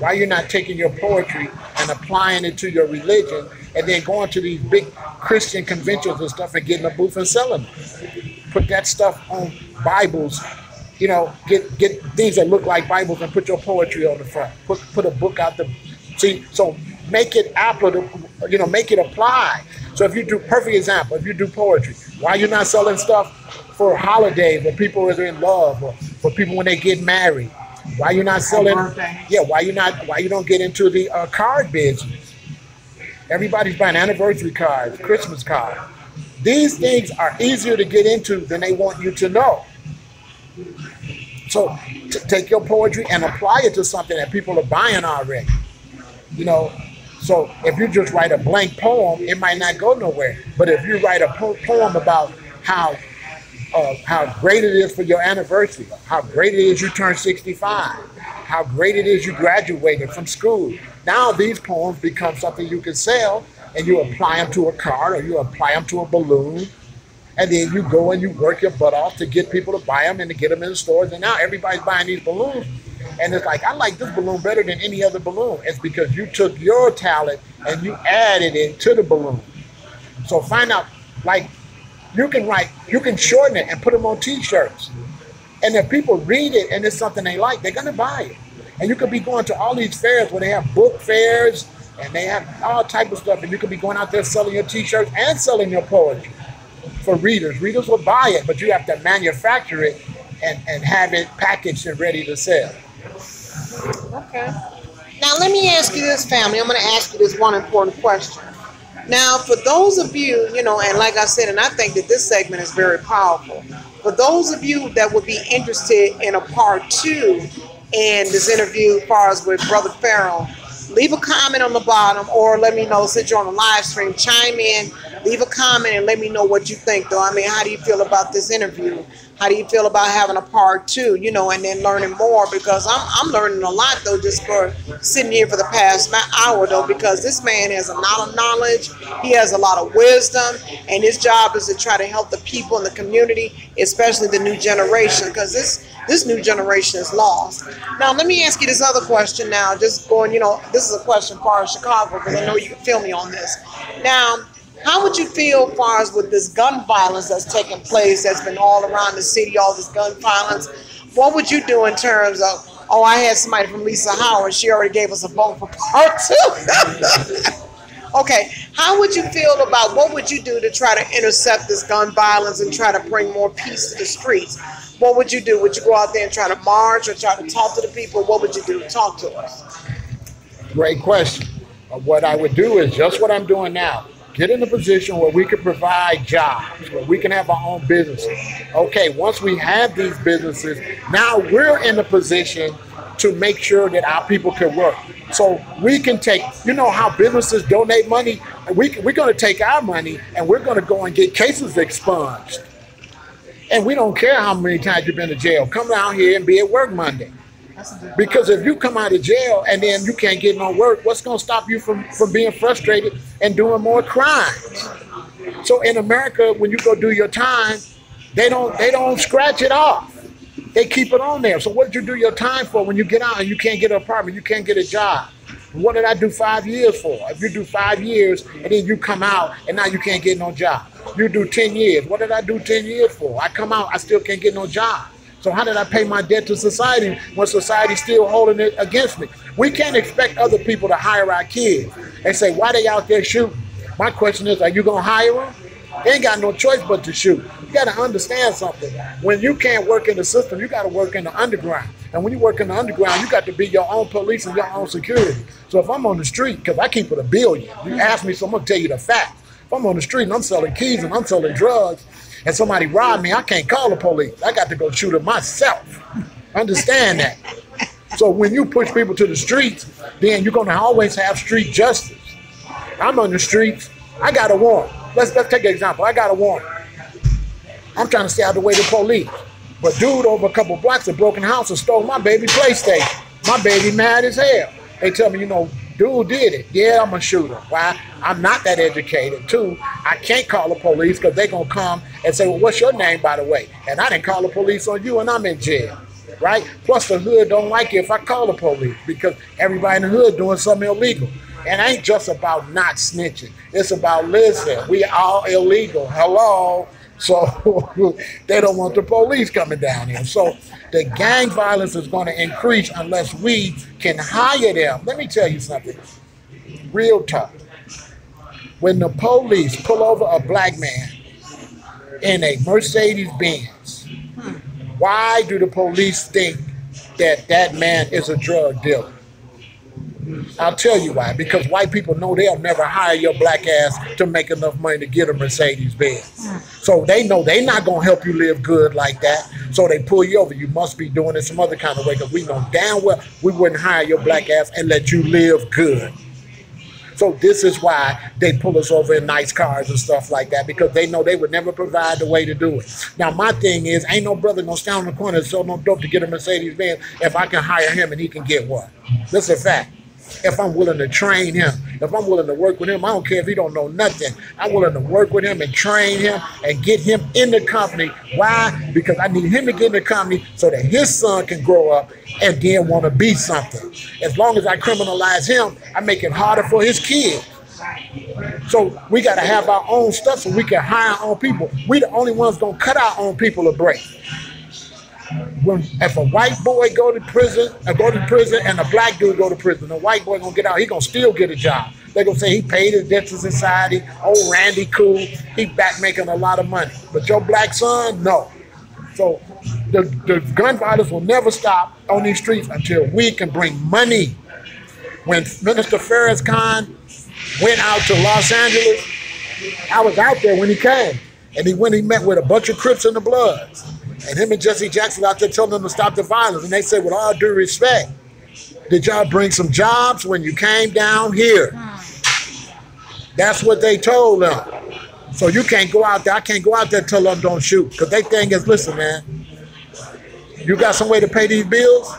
Why are you not taking your poetry and applying it to your religion and then going to these big Christian conventions and stuff and getting a booth and selling it? Put that stuff on Bibles, you know, get things that look like Bibles and put your poetry on the front. Put a book out the, see, so make it applicable, you know, make it apply. So if you do, perfect example, if you do poetry, why are you not selling stuff for holidays when people are in love or for people when they get married? Why you not selling? Yeah, why you don't get into the card business? Everybody's buying anniversary cards, Christmas cards. These things are easier to get into than they want you to know. So take your poetry and apply it to something that people are buying already. You know, so if you just write a blank poem, it might not go nowhere. But if you write a poem about how great it is for your anniversary, how great it is you turned 65, how great it is you graduated from school. Now these poems become something you can sell, and you apply them to a card or you apply them to a balloon, and then you go and you work your butt off to get people to buy them and to get them in the stores. And now everybody's buying these balloons, and it's like, I like this balloon better than any other balloon. It's because you took your talent and you added it to the balloon. So find out, like, you can shorten it and put them on t-shirts. And if people read it and it's something they like, they're gonna buy it. And you could be going to all these fairs where they have book fairs and they have all type of stuff, and you could be going out there selling your t-shirts and selling your poetry for readers. Readers will buy it, but you have to manufacture it and have it packaged and ready to sell. Okay. Now let me ask you this, family. I'm gonna ask you this one important question. Now, for those of you, you know, and like I said, and I think that this segment is very powerful, for those of you that would be interested in a part 2 in this interview as far as with Brother Pharoah, leave a comment on the bottom, or let me know, since you're on the live stream, chime in, leave a comment and let me know what you think, though. I mean, how do you feel about this interview? How do you feel about having a part 2, you know, and then learning more? Because I'm learning a lot, though, just for sitting here for the past hour, though, because this man has a lot of knowledge. He has a lot of wisdom, and his job is to try to help the people in the community, especially the new generation, because this new generation is lost. Now, let me ask you this other question now, just going, you know, this is a question for our Chicago, because I know you can feel me on this. Now, how would you feel as far as with this gun violence that's taking place, that's been all around the city, all this gun violence? What would you do in terms of, oh, I had somebody from Lisa Howard, she already gave us a vote for part 2. Okay, how would you feel about, what would you do to try to intercept this gun violence and try to bring more peace to the streets? What would you do? Would you go out there and try to march or try to talk to the people? What would you do? Talk to us. Great question. What I would do is just what I'm doing now. Get in a position where we can provide jobs, where we can have our own businesses. Okay, once we have these businesses, now we're in a position to make sure that our people can work. So we can take, you know how businesses donate money? We're going to take our money and we're going to go and get cases expunged. And we don't care how many times you've been to jail. Come down here and be at work Monday. Because if you come out of jail and then you can't get no work, what's going to stop you from being frustrated and doing more crimes? So in America, when you go do your time, they don't scratch it off. They keep it on there. So what did you do your time for when you get out and you can't get an apartment, you can't get a job? What did I do 5 years for? If you do 5 years and then you come out and now you can't get no job. You do 10 years. What did I do 10 years for? I come out, I still can't get no job. So how did I pay my debt to society when society's still holding it against me? We can't expect other people to hire our kids and say, why they out there shooting? My question is, are you going to hire them? They ain't got no choice but to shoot. You got to understand something. When you can't work in the system, you got to work in the underground. And when you work in the underground, you got to be your own police and your own security. So if I'm on the street, because I keep it $1 billion, you ask me, so I'm going to tell you the facts. If I'm on the street and I'm selling keys and I'm selling drugs, and somebody robbed me, I can't call the police. I got to go shoot them myself. Understand that. So when you push people to the streets, then you're going to always have street justice. I'm on the streets. I got a warrant. Let's take an example. I got a warrant. I'm trying to stay out of the way of the police. But dude over a couple blocks, a broken house, and stole my baby PlayStation. My baby mad as hell. They tell me, you know, Dude did it. Yeah, I'm a shooter. Why? I'm not that educated. Two, I can't call the police because they're going to come and say, well, what's your name, by the way? And I didn't call the police on you and I'm in jail. Right? Plus, the hood don't like it if I call the police because everybody in the hood doing something illegal. And it ain't just about not snitching. It's about, listen, we all illegal. Hello? So they don't want the police coming down here. So the gang violence is going to increase unless we can hire them. Let me tell you something. Real talk. When the police pull over a black man in a Mercedes-Benz, why do the police think that that man is a drug dealer? I'll tell you why. Because white people know they'll never hire your black ass to make enough money to get a Mercedes-Benz. So they know they're not going to help you live good like that. So they pull you over. You must be doing it some other kind of way because we know damn well we wouldn't hire your black ass and let you live good. So this is why they pull us over in nice cars and stuff like that because they know they would never provide the way to do it. Now, my thing is, ain't no brother gonna stand on the corner and sell no dope to get a Mercedes-Benz if I can hire him and he can get what? That's a fact. If I'm willing to train him, if I'm willing to work with him, I don't care if he don't know nothing. I'm willing to work with him and train him and get him in the company. Why? Because I need him to get in the company so that his son can grow up and then want to be something. As long as I criminalize him, I make it harder for his kids. So we got to have our own stuff so we can hire our own people. We the only ones gonna cut our own people a break. If a white boy go to prison and a black dude go to prison, the white boy gonna get out, he gonna still get a job. They gonna say he paid his debt to society, old Randy cool, he back making a lot of money. But your black son, no. So the gun violence will never stop on these streets until we can bring money. When Minister Farrakhan went out to Los Angeles, I was out there when he came. And he met with a bunch of Crips and the Bloods. And him and Jesse Jackson out there telling them to stop the violence. And they said, with all due respect, did y'all bring some jobs when you came down here? That's what they told them. So you can't go out there. I can't go out there and tell them don't shoot. Because they think is, listen, man, you got some way to pay these bills?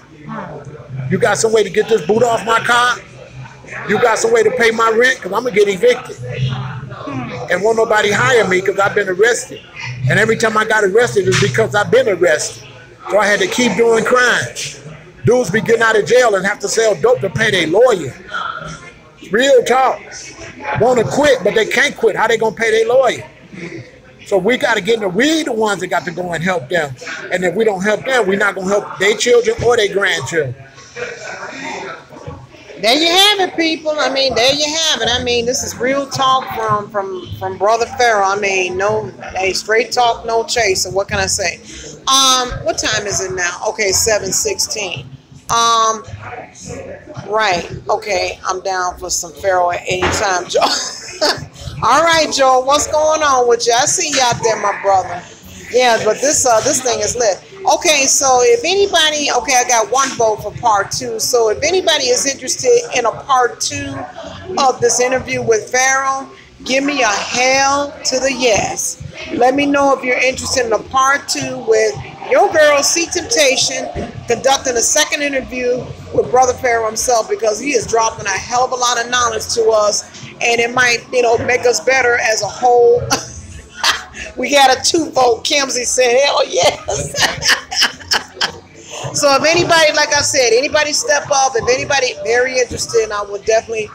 You got some way to get this boot off my car? You got some way to pay my rent? Because I'm going to get evicted. And won't nobody hire me because I've been arrested. And every time I got arrested, it's because I've been arrested. So I had to keep doing crimes. Dudes be getting out of jail and have to sell dope to pay their lawyer. Real talk. Want to quit, but they can't quit. How they going to pay their lawyer? So we got to get in the, we the ones that got to go and help them. And if we don't help them, we're not going to help their children or their grandchildren. There you have it, people. I mean, there you have it. I mean, this is real talk from Brother Pharoah. I mean, no, hey, straight talk, no chaser. What can I say? What time is it now? Okay, 7:16. Right. Okay, I'm down for some Pharoah anytime, Joe. All right, Joe. What's going on with you? I see you out there, my brother. Yeah, but this thing is lit. Okay, so if anybody, okay, I got one vote for part 2. So if anybody is interested in a part 2 of this interview with Pharoah, give me a hell to the yes. Let me know if you're interested in a part 2 with your girl, C Temptation, conducting a second interview with Brother Pharoah himself, because he is dropping a hell of a lot of knowledge to us, and it might, you know, make us better as a whole. We got a 2-vote. Kimsey said, hell yes. So if anybody, like I said, anybody step up, if anybody very interested, I would definitely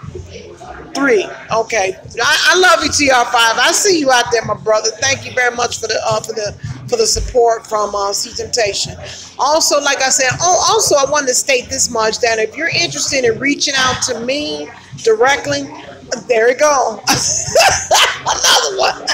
3. Okay. I love you, TR5. I see you out there, my brother. Thank you very much for the support from C Temptation. Also, like I said, also I wanted to state this much, that if you're interested in reaching out to me directly, there we go. Another one.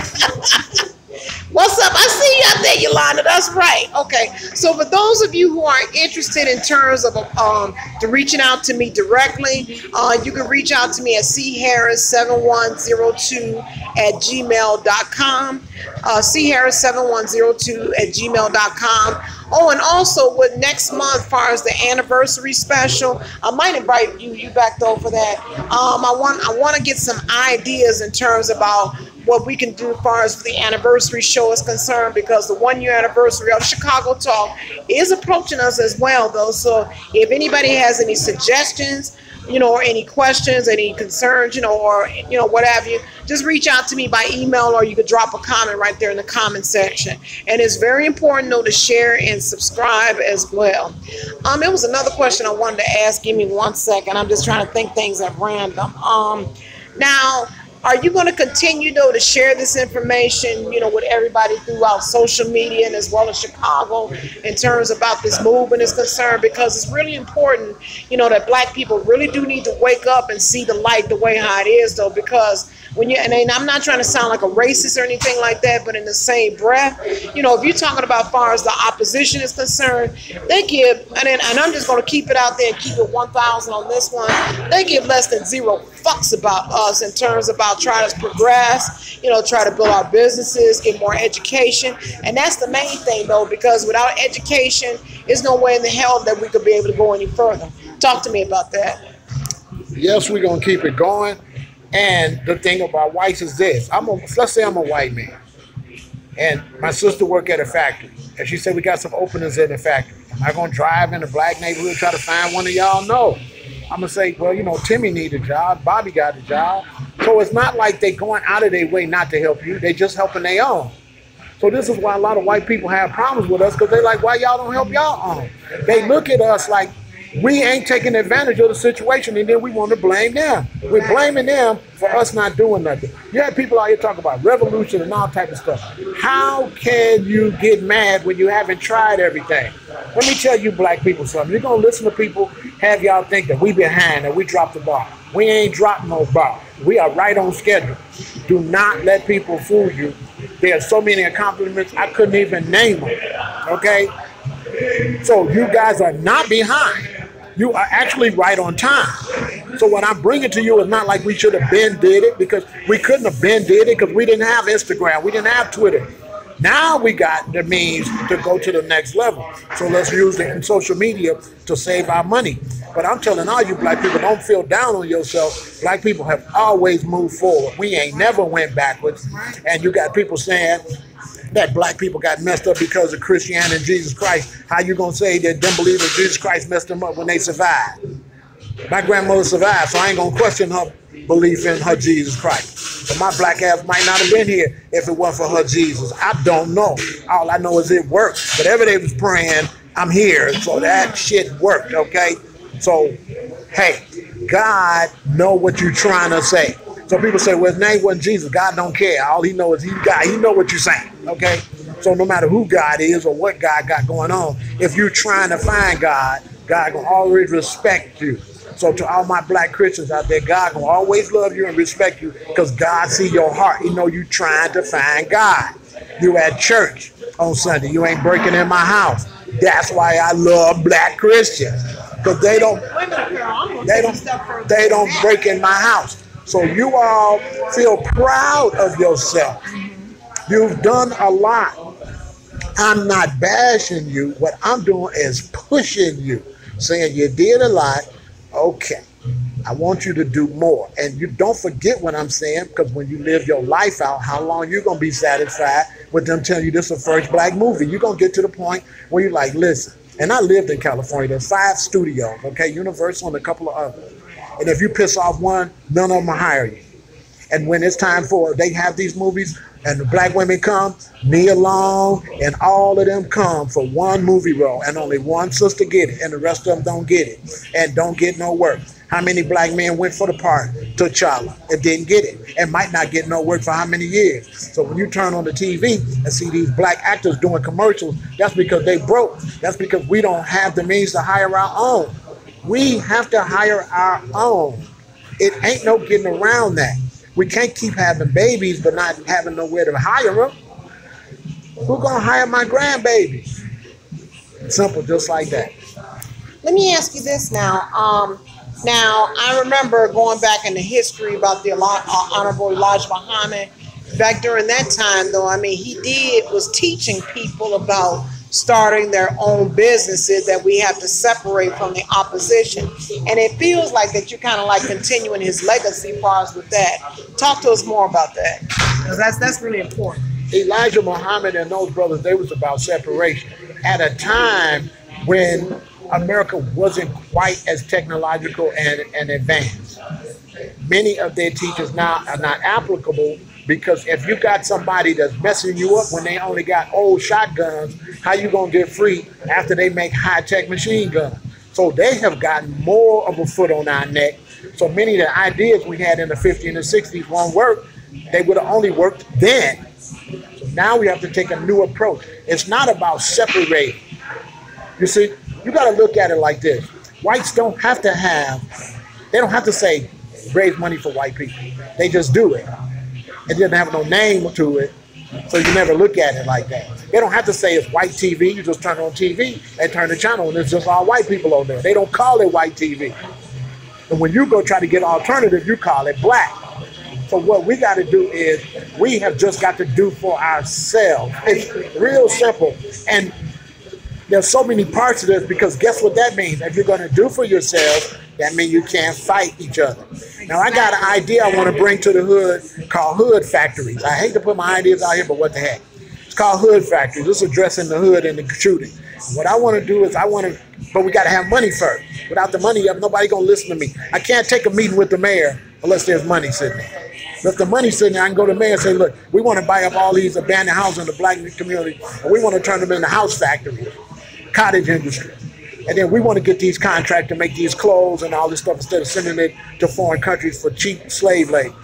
What's up? I see you out there, Yolanda. That's right. Okay. So for those of you who are interested in terms of to reaching out to me directly, you can reach out to me at charris7102@gmail.com. charris7102@gmail.com. Oh, and also with next month, as far as the anniversary special, I might invite you back though for that. I want to get some ideas in terms about what we can do as far as the anniversary show is concerned, because the 1-year anniversary of Chicago Talk is approaching us as well, though. So if anybody has any suggestions or any questions, any concerns, or what have you, just reach out to me by email, or you could drop a comment right there in the comment section. And it's very important though to share and subscribe as well. There was another question I wanted to ask. Give me 1 second. I'm just trying to think things at random. Now, are you going to continue, though, to share this information, with everybody throughout social media and as well as Chicago in terms about this movement is concerned? Because it's really important, that Black people really do need to wake up and see the light the way how it is, though, because when you, and I'm not trying to sound like a racist or anything like that, but in the same breath, if you're talking about far as the opposition is concerned, they give, and I'm just going to keep it out there and keep it 1,000 on this one, they give less than 0 fucks about us in terms about trying to progress, try to build our businesses, get more education. And that's the main thing, though, because without education, there's no way in the hell that we could be able to go any further. Talk to me about that. Yes, we're going to keep it going. And the thing about whites is this. Let's say I'm a white man, and my sister work at a factory, and she said we got some openings in the factory. Am I going to drive in a Black neighborhood and try to find one of y'all? No. I'm going to say, well, Timmy need a job. Bobby got a job. So it's not like they're going out of their way not to help you. They're just helping their own. So this is why a lot of white people have problems with us, because they're like, why y'all don't help y'all own? They look at us like we ain't taking advantage of the situation, and then we want to blame them. We're blaming them for us not doing nothing. You have people out here talking about revolution and all type of stuff. How can you get mad when you haven't tried everything? Let me tell you Black people something. You're going to listen to people, have y'all think that we behind, that we dropped the bar. We ain't dropped no bar. We are right on schedule. Do not let people fool you. There are so many accomplishments, I couldn't even name them, okay? So you guys are not behind. You are actually right on time. So what I'm bringing to you is not like we should have been did it, because we couldn't have been did it because we didn't have Instagram. We didn't have Twitter. Now we got the means to go to the next level. So let's use it in social media to save our money. But I'm telling all you Black people, don't feel down on yourself. Black people have always moved forward. We ain't never went backwards. And you got people saying that Black people got messed up because of Christianity and Jesus Christ. How you gonna say that them believers Jesus Christ messed them up when they survived? My grandmother survived, so I ain't gonna question her belief in her Jesus Christ. But my Black ass might not have been here if it wasn't for her Jesus. I don't know. All I know is it worked. Whatever they was praying, I'm here. So that shit worked, okay? So, hey, God know what you're trying to say. So people say, well, his name wasn't Jesus. God don't care. All he knows is he's God. He know what you're saying, okay? So no matter who God is or what God got going on, if you're trying to find God, God gonna always respect you. So to all my Black Christians out there, God gonna always love you and respect you, because God see your heart. He know you trying to find God. You at church on Sunday. You ain't breaking in my house. That's why I love Black Christians, because they don't break in my house. So you all feel proud of yourself. You've done a lot. I'm not bashing you. What I'm doing is pushing you, saying you did a lot. Okay, I want you to do more. And you don't forget what I'm saying, because when you live your life out, how long you going to be satisfied with them telling you this is the first Black movie? You're going to get to the point where you're like, listen, and I lived in California. There's 5 studios, okay, Universal and a couple of others. And if you piss off one, none of them will hire you. And when it's time for, they have these movies and the Black women come, Nia Long and all of them come for one movie role, and only one sister get it, and the rest of them don't get it and don't get no work. How many Black men went for the part, T'Challa, and didn't get it, and might not get no work for how many years? So when you turn on the TV and see these Black actors doing commercials, that's because they broke. That's because we don't have the means to hire our own. We have to hire our own. It ain't no getting around that. We can't keep having babies but not having nowhere to hire them. Who gonna hire my grandbabies? Simple, just like that. Let me ask you this now. Now, I remember going back in the history about the Honorable Elijah Muhammad. Back during that time, though, I mean, he was teaching people about starting their own businesses, that we have to separate from the opposition. And it feels like that you're kind of like continuing his legacy as far as with that. Talk to us more about that, because that's really important. Elijah Muhammad and those brothers, they was about separation. At a time when America wasn't quite as technological and advanced. Many of their teachers now are not applicable because if you got somebody that's messing you up when they only got old shotguns, how you gonna get free after they make high-tech machine guns? So they have gotten more of a foot on our neck. So many of the ideas we had in the 50s and the 60s won't work. They would have only worked then. So now we have to take a new approach. It's not about separating. You see, you got to look at it like this. Whites don't have to they don't have to say, raise money for white people. They just do it. It doesn't have no name to it, so you never look at it like that. They don't have to say it's white TV. You just turn on TV and turn the channel, and it's just all white people on there. They don't call it white TV. And when you go try to get alternative, you call it black. So what we got to do is we have just got to do for ourselves. It's real simple. And there's so many parts of this because guess what that means? If you're going to do for yourself, that means you can't fight each other. Now, I got an idea I want to bring to the hood called hood factories. I hate to put my ideas out here, but what the heck? It's called hood factories. It's addressing the hood and the shooting. What I want to do is but we got to have money first. Without the money, nobody going to listen to me. I can't take a meeting with the mayor unless there's money sitting there. If the money's sitting there, I can go to the mayor and say, look, we want to buy up all these abandoned houses in the black community, and we want to turn them into house factories, cottage industry. And then we want to get these contracts to make these clothes and all this stuff instead of sending it to foreign countries for cheap slave labor.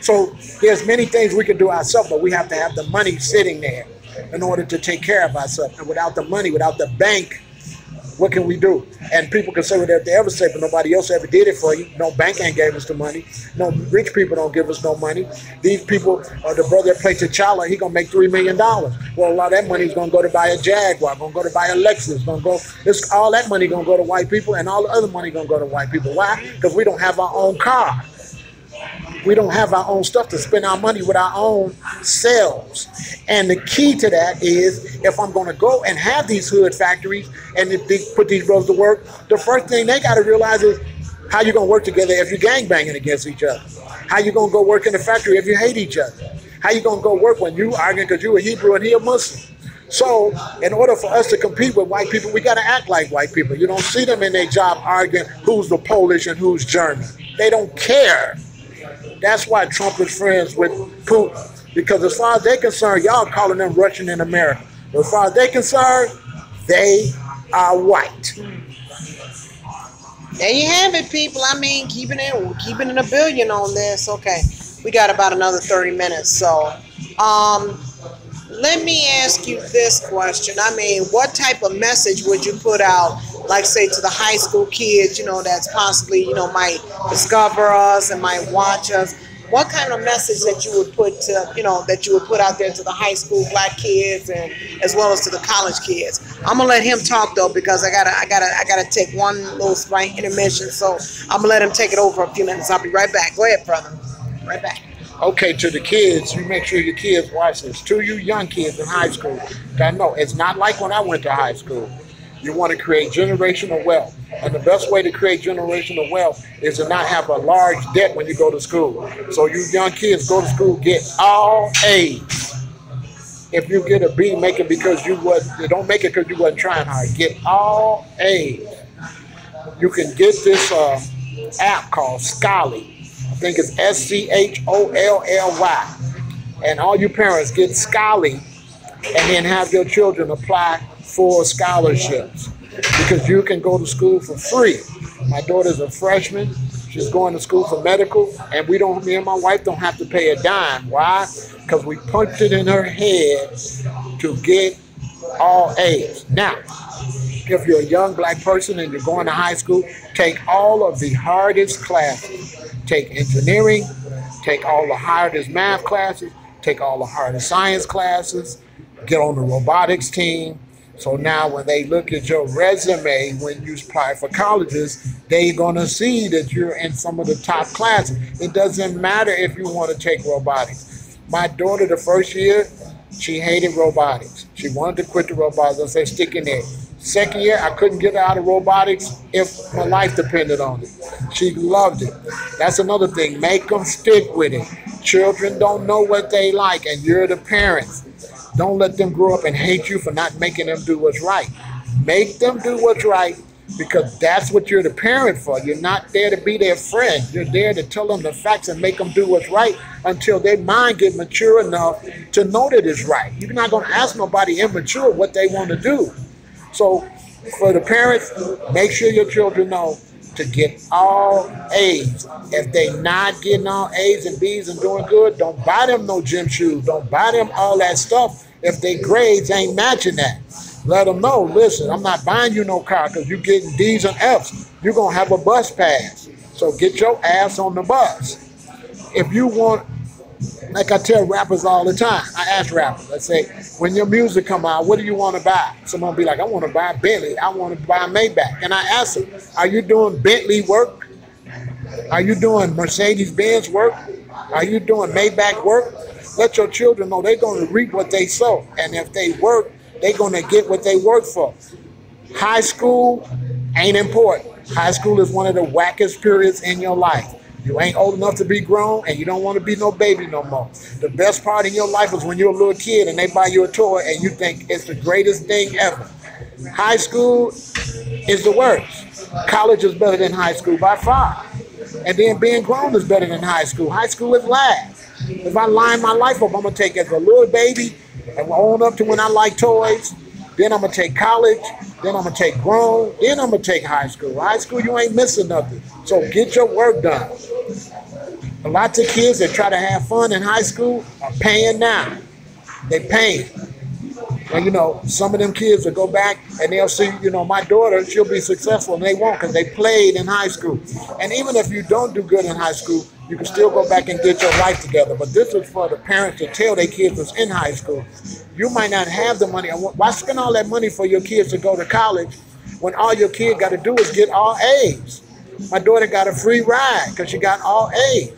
So there's many things we can do ourselves, but we have to have the money sitting there in order to take care of ourselves. And without the money, without the bank, what can we do? And people can say whatever they ever say, but nobody else ever did it for you. No bank ain't gave us the money. No rich people don't give us no money. These people, the brother that played T'Challa, he gonna make $3 million. Well, a lot of that money is gonna go to buy a Jaguar, gonna go to buy a Lexus, all that money gonna go to white people, and all the other money gonna go to white people. Why? Because we don't have our own car. We don't have our own stuff to spend our money with our own selves. And the key to that is if I'm going to go and have these hood factories and if they put these brothers to work, the first thing they got to realize is how you going to work together if you're gangbanging against each other. How you going to go work in the factory if you hate each other. How you going to go work when you arguing because you a Hebrew and he a Muslim. So in order for us to compete with white people, we got to act like white people. You don't see them in their job arguing who's the Polish and who's German. They don't care. That's why Trump is friends with Putin. Because as far as they're concerned, y'all calling them Russian in America. But as far as they're concerned, they are white. There you have it, people. I mean, keeping it a billion on this. Okay, we got about another 30 minutes. So, let me ask you this question. I mean, what type of message would you put out, like say to the high school kids, that's possibly, might discover us and might watch us? What kind of message that you would put to, that you would put out there to the high school black kids and as well as to the college kids? I'm gonna let him talk though because I gotta take one little slight intermission. So I'm gonna let him take it over a few minutes. I'll be right back. Go ahead, brother. Right back. Okay, to the kids, you make sure your kids watch this. To you young kids in high school, I know it's not like when I went to high school. You want to create generational wealth. And the best way to create generational wealth is to not have a large debt when you go to school. So you young kids go to school, get all A's. If you get a B, make it because don't make it because you wasn't trying hard. Get all A's. You can get this app called Scholly. I think it's SCHOLLY. And all you parents get Scholly and then have your children apply for scholarships because you can go to school for free. My daughter's a freshman. She's going to school for medical, and me and my wife don't have to pay a dime. Why? Because we punched it in her head to get all A's. Now, if you're a young black person and you're going to high school, take all of the hardest classes. Take engineering, take all the hardest math classes, take all the hardest science classes, get on the robotics team. So now when they look at your resume, when you apply for colleges, they're going to see that you're in some of the top classes. It doesn't matter if you want to take robotics. My daughter, the first year, she hated robotics. She wanted to quit the robotics. I said, stick in there. Second year, I couldn't get her out of robotics if my life depended on it. She loved it. That's another thing. Make them stick with it. Children don't know what they like, and you're the parents. Don't let them grow up and hate you for not making them do what's right. Make them do what's right because that's what you're the parent for. You're not there to be their friend. You're there to tell them the facts and make them do what's right until their mind get mature enough to know that it's right. You're not going to ask nobody immature what they want to do. So for the parents, make sure your children know to get all A's. If they not getting all A's and B's and doing good, don't buy them no gym shoes. Don't buy them all that stuff if their grades ain't matching that. Let them know, listen, I'm not buying you no car because you're getting D's and F's. You're going to have a bus pass. So get your ass on the bus. If you want, like I tell rappers all the time, I ask rappers, I say, when your music come out, what do you want to buy? Someone be like, I want to buy a Bentley. I want to buy a Maybach. And I ask them, are you doing Bentley work? Are you doing Mercedes-Benz work? Are you doing Maybach work? Let your children know they're going to reap what they sow. And if they work, they're going to get what they work for. High school ain't important. High school is one of the wackest periods in your life. You ain't old enough to be grown, and you don't want to be no baby no more. The best part in your life is when you're a little kid and they buy you a toy and you think it's the greatest thing ever. High school is the worst. College is better than high school by far. And then being grown is better than high school. High school is last. If I line my life up, I'm going to take as a little baby and own up to when I like toys. Then I'm going to take college. Then I'm going to take grown. Then I'm going to take high school. High school, you ain't missing nothing. So get your work done. Lots of kids that try to have fun in high school are paying now. They paying. And, you know, some of them kids will go back and they'll see, you know, my daughter, she'll be successful, and they won't because they played in high school. And even if you don't do good in high school, you can still go back and get your life together. But this is for the parents to tell their kids that's in high school. You might not have the money. Why spend all that money for your kids to go to college when all your kid got to do is get all A's? My daughter got a free ride because she got all A's.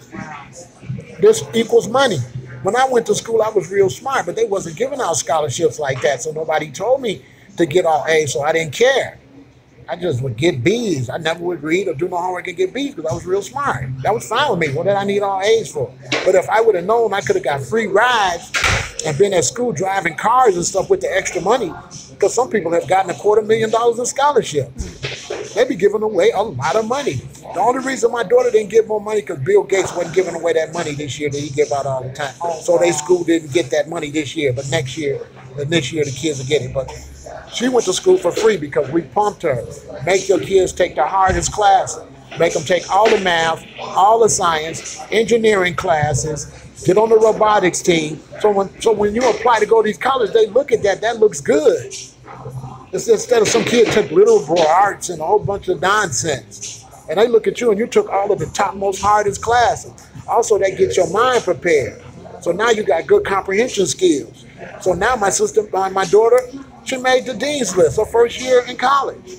This equals money. When I went to school, I was real smart, but they wasn't giving out scholarships like that. So nobody told me to get all A's, so I didn't care. I just would get B's. I never would read or do no homework and get B's because I was real smart. That was fine with me. What did I need all A's for? But if I would have known I could have got free rides and been at school driving cars and stuff with the extra money, because some people have gotten $250,000 in scholarships. They be giving away a lot of money. The only reason my daughter didn't get more money because Bill Gates wasn't giving away that money this year that he give out all the time. So they school didn't get that money this year, but next year, and this year the kids will get it. But she went to school for free because we pumped her. Make your kids take the hardest classes. Make them take all the math, all the science, engineering classes, get on the robotics team. So when you apply to go to these colleges, they look at that. That looks good. It's instead of some kid took liberal arts and a whole bunch of nonsense. And they look at you and you took all of the topmost, hardest classes. Also, that gets your mind prepared. So now you got good comprehension skills. So now my sister, my daughter, she made the dean's list her first year in college.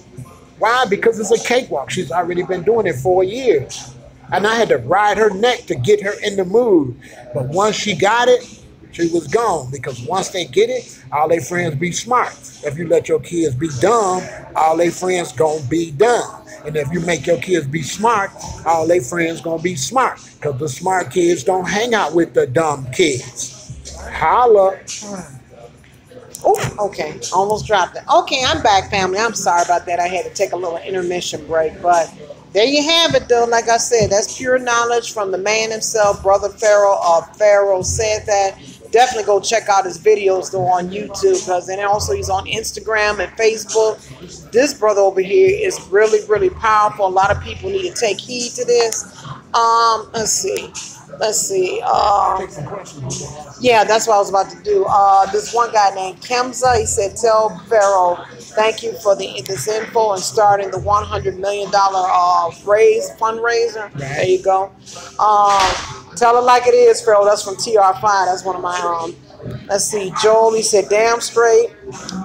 Why? Because it's a cakewalk. She's already been doing it 4 years. And I had to ride her neck to get her in the mood. But once she got it, she was gone. Because once they get it, all their friends be smart. If you let your kids be dumb, all their friends gonna be dumb. And if you make your kids be smart, all their friends gonna be smart. Because the smart kids don't hang out with the dumb kids. Holla. Oh, okay. Almost dropped it. Okay, I'm back, family. I'm sorry about that. I had to take a little intermission break, but there you have it, though. Like I said, that's pure knowledge from the man himself, Brother Pharoah of Pharoah said that. Definitely go check out his videos, though, on YouTube, because then also he's on Instagram and Facebook. This brother over here is really, really powerful. A lot of people need to take heed to this. Let's see. Yeah, that's what I was about to do. This one guy named Kemza, he said, tell Pharoah, thank you for this info and starting the $100 million fundraiser. There you go. Tell it like it is, Pharoah. That's from TR5. That's one of my, let's see. Joel, he said, damn straight.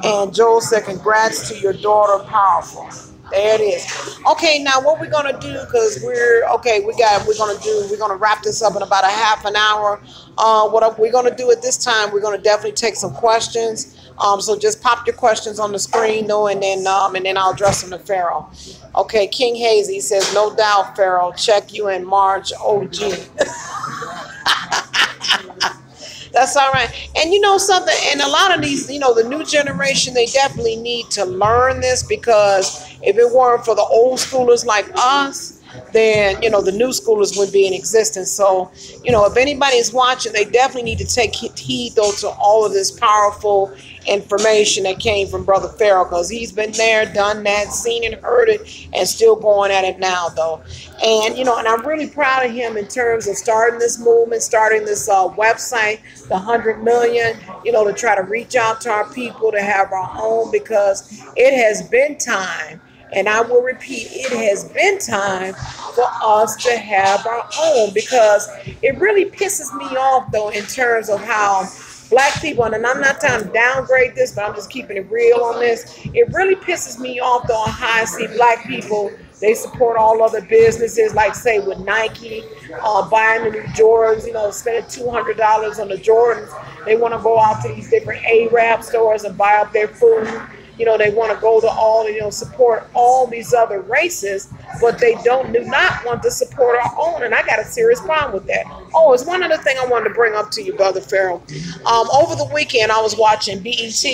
And Joel said, congrats to your daughter, powerful. There it is. Okay, now what we're gonna do, because we're gonna wrap this up in about a half an hour. What we're gonna do at this time, we're gonna definitely take some questions. So just pop your questions on the screen, and then I'll address them to Pharoah. Okay, King Hazy says, no doubt, Pharoah, check you in March, OG. That's That's all right. And you know something, and a lot of these, the new generation, they definitely need to learn this, because if it weren't for the old schoolers like us, then, the new schoolers would be in existence. So, if anybody is watching, they definitely need to take heed, though, to all of this powerful information that came from Brother Pharaoh, because he's been there, done that, seen and heard it, and still going at it now, though. And, and I'm really proud of him in terms of starting this movement, starting this website, the 100 million, to try to reach out to our people, to have our own, because it has been time. And I will repeat, it has been time for us to have our own, because it really pisses me off, though, in terms of how black people, and I'm not trying to downgrade this, but I'm just keeping it real on this. It really pisses me off, though, on how I see black people. They support all other businesses, like, say, with Nike, buying the new Jordans, spending $200 on the Jordans. They want to go out to these different Arab stores and buy up their food. They want to go to all, support all these other races, but they do not want to support our own. And I got a serious problem with that. Oh, it's one other thing I wanted to bring up to you, Brother Pharoah. Over the weekend, I was watching BET,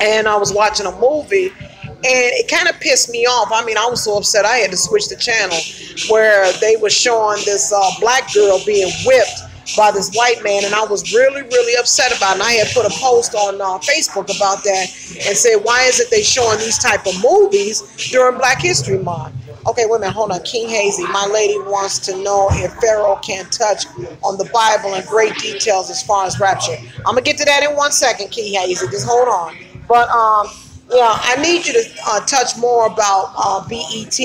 and I was watching a movie, and it kind of pissed me off. I mean, I was so upset I had to switch the channel, where they were showing this black girl being whipped by this white man, and I was really, really upset about it. And I had put a post on Facebook about that and said, why is it they showing these type of movies during Black History Month? Okay, wait a minute, hold on. King Hazy, my lady wants to know if Pharaoh can touch on the Bible in great details as far as rapture. I'm going to get to that in 1 second, King Hazy. Just hold on. But, yeah, I need you to touch more about BET.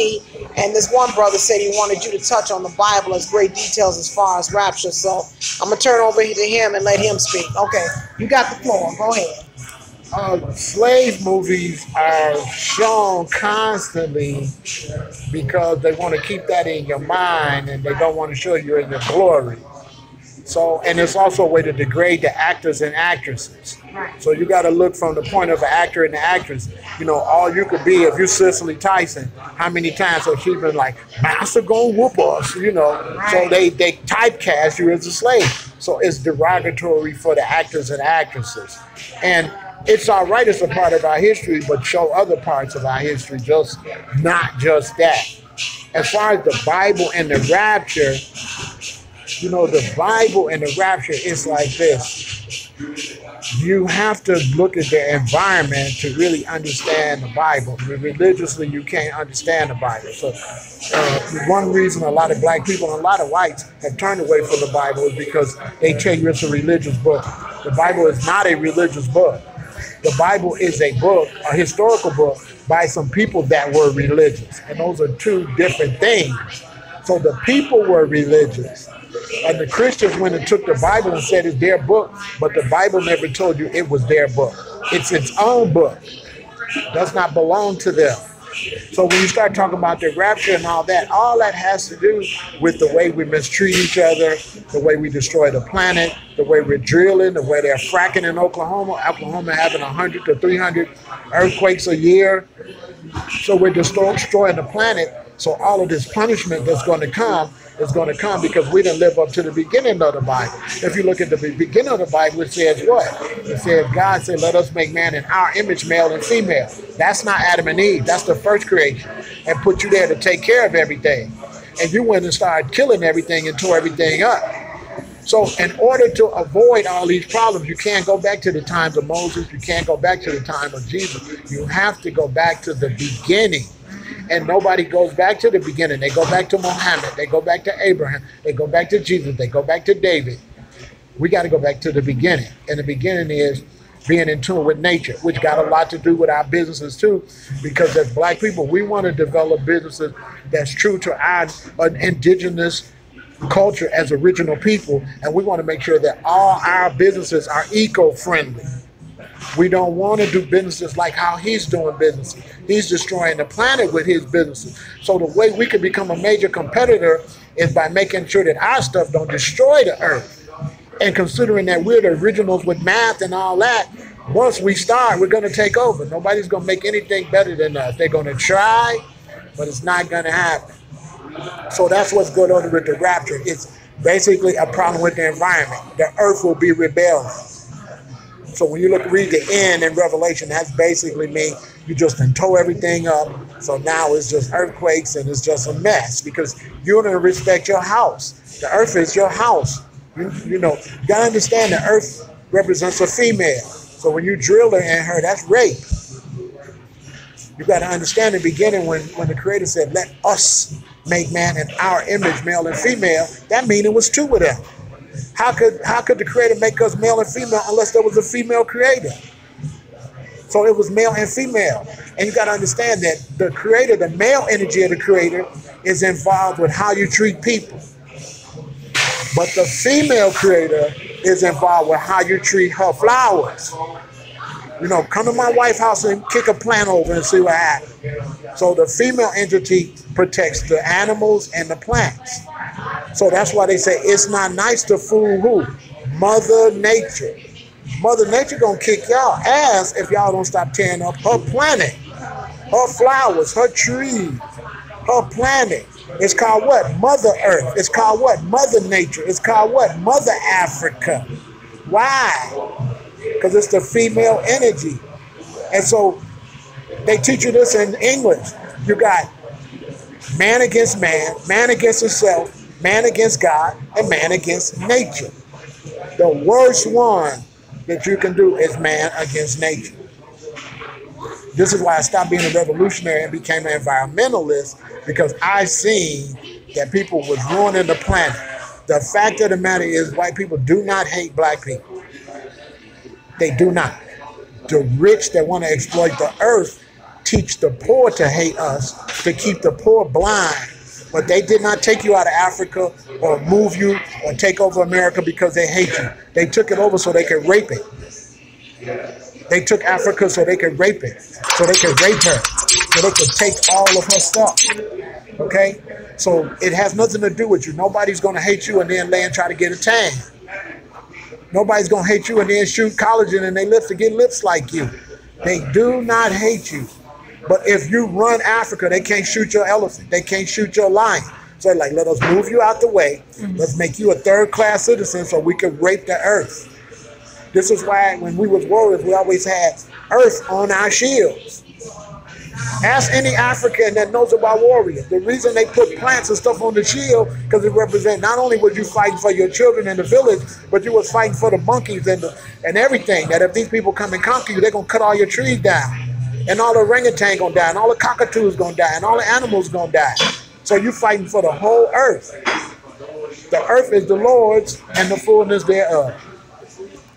And this one brother said he wanted you to touch on the Bible as great details as far as rapture. So I'm going to turn over to him and let him speak. Okay, you got the floor. Go ahead. Slave movies are shown constantly because they want to keep that in your mind, and they don't want to show you in your glory. So, and it's also a way to degrade the actors and actresses. So you got to look from the point of an actor and the actress. All you could be, if you're Cicely Tyson, how many times have she been like, Master gonna whoop us, So they typecast you as a slave. So it's derogatory for the actors and actresses. And it's all right, it's a part of our history, but show other parts of our history, not just that. As far as the Bible and the rapture, the Bible and the rapture is like this. You have to look at the environment to really understand the Bible. Religiously, you can't understand the Bible. So one reason a lot of black people and a lot of whites have turned away from the Bible is because they tell you it's a religious book. The Bible is not a religious book. The Bible is a book, a historical book, by some people that were religious. And those are two different things. So the people were religious. And the Christians went and took the Bible and said it's their book, but the Bible never told you it was their book. It's its own book. It does not belong to them. So when you start talking about the rapture and all that has to do with the way we mistreat each other, the way we destroy the planet, the way we're drilling, the way they're fracking in Oklahoma. Oklahoma having 100 to 300 earthquakes a year. So we're destroying the planet. So all of this punishment that's going to come is going to come because we didn't live up to the beginning of the Bible. If you look at the beginning of the Bible, it says what? It says God said, let us make man in our image, male and female. That's not Adam and Eve. That's the first creation, and put you there to take care of everything. And you went and started killing everything and tore everything up. So in order to avoid all these problems, you can't go back to the times of Moses. You can't go back to the time of Jesus. You have to go back to the beginning. And nobody goes back to the beginning. They go back to Muhammad. They go back to Abraham. They go back to Jesus. They go back to David. We got to go back to the beginning. And the beginning is being in tune with nature, which got a lot to do with our businesses too. Because as black people, we want to develop businesses that's true to our indigenous culture as original people. And we want to make sure that all our businesses are eco-friendly. We don't want to do businesses like how he's doing business. He's destroying the planet with his businesses. So the way we can become a major competitor is by making sure that our stuff don't destroy the earth. And considering that we're the originals with math and all that, once we start, we're going to take over. Nobody's going to make anything better than us. They're going to try, but it's not going to happen. So that's what's going on with the rapture. It's Basically, a problem with the environment. The earth will be rebelling. So when you read the end in Revelation, that's basically mean you just can tow everything up. So now it's just earthquakes and it's just a mess because you don't respect your house. The earth is your house. You know, you gotta understand the earth represents a female. So when you drill her in her, that's rape. You got to understand the beginning when the Creator said, let us make man in our image, male and female, that means it was two of them. How could the Creator make us male and female unless there was a female creator? So it was male and female. And you got to understand that the Creator, the male energy of the Creator, is involved with how you treat people. But the female Creator is involved with how you treat her flowers. You know, come to my wife's house and kick a plant over and see what happens. So the female entity protects the animals and the plants. So that's why they say it's not nice to fool who? Mother Nature. Mother Nature gonna kick y'all ass if y'all don't stop tearing up her planet, her flowers, her trees, her planet. It's called what? Mother Earth. It's called what? Mother Nature. It's called what? Mother Africa. Why? Because it's the female energy. And so they teach you this in English. You got man against man against himself, man against God, and man against nature. The worst one that you can do is man against nature. This is why I stopped being a revolutionary and became an environmentalist, because I seen that people was ruining the planet. The fact of the matter is white people do not hate black people. They do not. The rich that want to exploit the earth teach the poor to hate us, to keep the poor blind. But they did not take you out of Africa or move you or take over America because they hate you. They took it over so they could rape it. They took Africa so they could rape it, so they could rape her, so they could take all of her stuff. Okay? So it has nothing to do with you. Nobody's going to hate you and then lay and try to get a tan. Nobody's going to hate you and then shoot collagen in their lips to get lips like you. They do not hate you. But if you run Africa, they can't shoot your elephant. They can't shoot your lion. So they're like, let us move you out the way. Let's make you a third-class citizen so we can rape the earth. This is why when we was warriors, we always had earth on our shields. Ask any African that knows about warriors. The reason they put plants and stuff on the shield, because it represents not only was you fighting for your children in the village, but you was fighting for the monkeys and everything. That if these people come and conquer you, they're going to cut all your trees down. And all the orangutan going to die, and all the cockatoos going to die, and all the animals going to die. So you're fighting for the whole earth. The earth is the Lord's and the fullness thereof.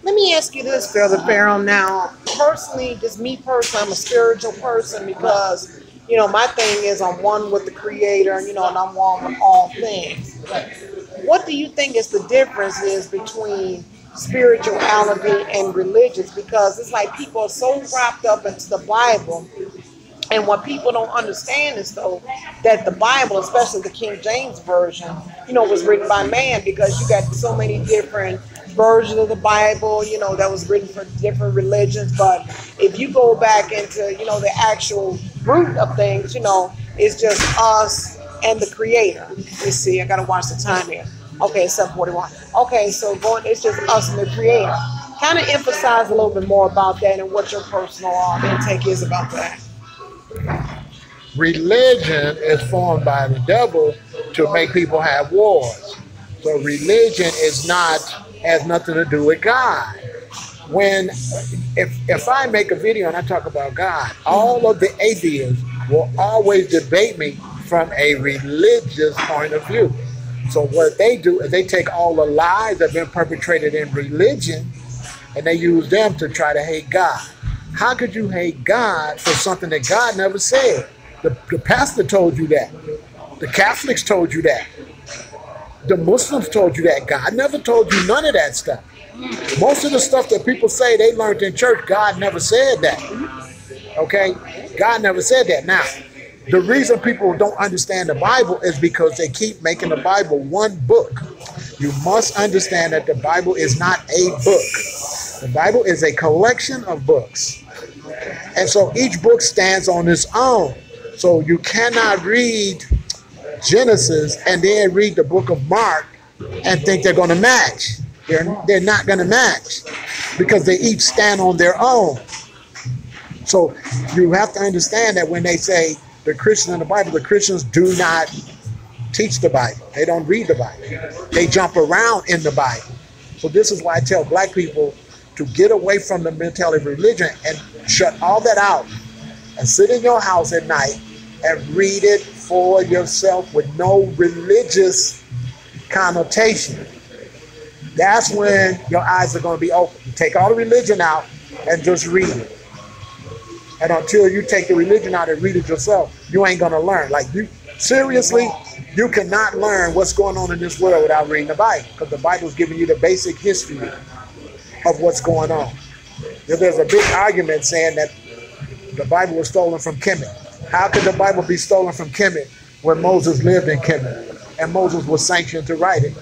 Let me ask you this, Pharaoh. Now, personally, just me personally, I'm a spiritual person because, you know, my thing is I'm one with the Creator, you know, and I'm one with all things. What do you think is the difference is between spirituality and religious? Because it's like people are so wrapped up into the Bible, and what people don't understand is though that the Bible, especially the King James version, you know, was written by man, because you got so many different versions of the Bible, you know, that was written for different religions. But if you go back into, you know, the actual root of things, you know, it's just us and the Creator. You see, I gotta watch the time here. Okay, 7:41. Okay, so it's just us and the Creator. Kind of emphasize a little bit more about that and what your personal intake is about that. Religion is formed by the devil to make people have wars. So religion has nothing to do with God. If I make a video and I talk about God, all of the atheists will always debate me from a religious point of view. So what they do is they take all the lies that have been perpetrated in religion and they use them to try to hate God. How could you hate God for something that God never said? The pastor told you that. The Catholics told you that. The Muslims told you that. God never told you none of that stuff. Most of the stuff that people say they learned in church, God never said that. Okay? God never said that. Now, the reason people don't understand the Bible is because they keep making the Bible one book. You must understand that the Bible is not a book. The Bible is a collection of books. And so each book stands on its own. So you cannot read Genesis and then read the book of Mark and think they're going to match. They're not going to match because they each stand on their own. So you have to understand that when they say the Christians in the Bible, the Christians do not teach the Bible. They don't read the Bible. They jump around in the Bible. So this is why I tell black people to get away from the mentality of religion and shut all that out and sit in your house at night and read it for yourself with no religious connotation. That's when your eyes are going to be open. You take all the religion out and just read it. And until you take the religion out and read it yourself, you ain't going to learn. Like, you seriously, you cannot learn what's going on in this world without reading the Bible, because the Bible is giving you the basic history of what's going on. There's a big argument saying that the Bible was stolen from Kemet. How could the Bible be stolen from Kemet when Moses lived in Kemet and Moses was sanctioned to write it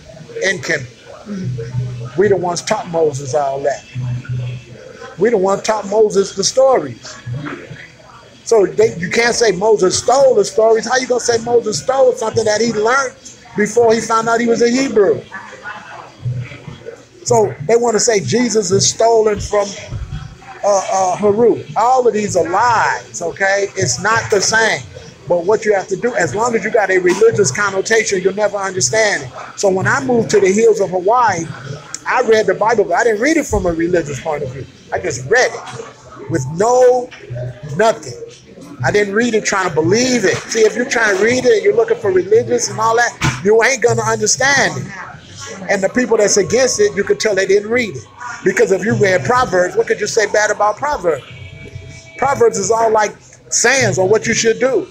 in Kemet? We the ones taught Moses all that. We the ones taught Moses the stories. So you can't say Moses stole the stories. How you going to say Moses stole something that he learned before he found out he was a Hebrew? So they want to say Jesus is stolen from Haru. All of these are lies, okay? It's not the same. But what you have to do, as long as you got a religious connotation, you'll never understand it. So when I moved to the hills of Hawaii, I read the Bible, but I didn't read it from a religious point of view. I just read it with nothing. I didn't read it trying to believe it. See, if you're trying to read it and you're looking for religious and all that, you ain't going to understand it. And the people that's against it, you could tell they didn't read it. Because if you read Proverbs, what could you say bad about Proverbs? Proverbs is all like sayings on what you should do.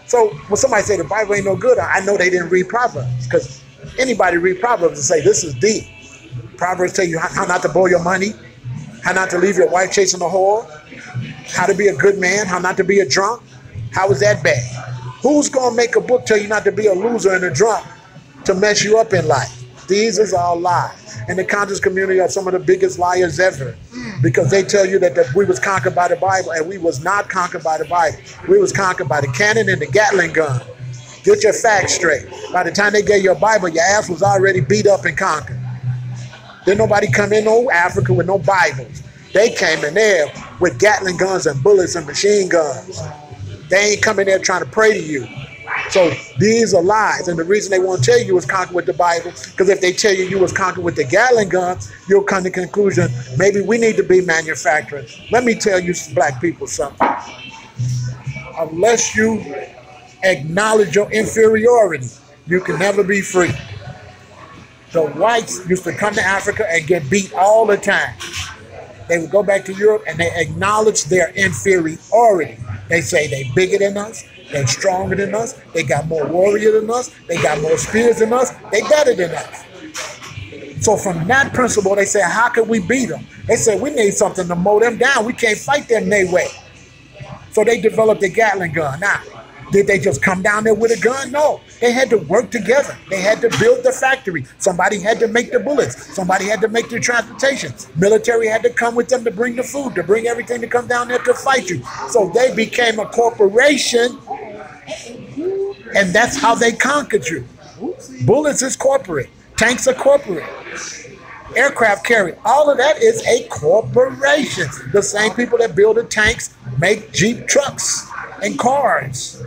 So when somebody say the Bible ain't no good, I know they didn't read Proverbs, because anybody read Proverbs and say this is deep. Proverbs tell you how not to borrow your money, how not to leave your wife chasing a whore, how to be a good man, how not to be a drunk. How is that bad? Who's going to make a book tell you not to be a loser and a drunk to mess you up in life? These is all lies. And the conscious community are some of the biggest liars ever, because they tell you that we was conquered by the Bible, and we was not conquered by the Bible. We was conquered by the cannon and the Gatling gun. Get your facts straight. By the time they gave you a Bible, your ass was already beat up and conquered. Didn't nobody come in no Africa with no Bibles. They came in there with Gatling guns and bullets and machine guns. They ain't coming there trying to pray to you. So these are lies. And the reason they won't tell you was conquered with the Bible, because if they tell you you was conquered with the Gatling gun, you'll come to the conclusion, maybe we need to be manufacturers. Let me tell you black people something. Unless you acknowledge your inferiority, you can never be free. The whites used to come to Africa and get beat all the time. They would go back to Europe and they acknowledge their inferiority. They say they bigger than us, they're stronger than us, they got more warrior than us, they got more spears than us, they better than us. So from that principle, they say, how can we beat them? They say, we need something to mow them down. We can't fight them their way. So they developed the Gatling gun. Now, did they just come down there with a gun? No. They had to work together. They had to build the factory. Somebody had to make the bullets. Somebody had to make the transportation. Military had to come with them to bring the food, to bring everything to come down there to fight you. So they became a corporation, and that's how they conquered you. Bullets is corporate. Tanks are corporate. Aircraft carrier. All of that is a corporation. The same people that build the tanks make Jeep trucks and cars.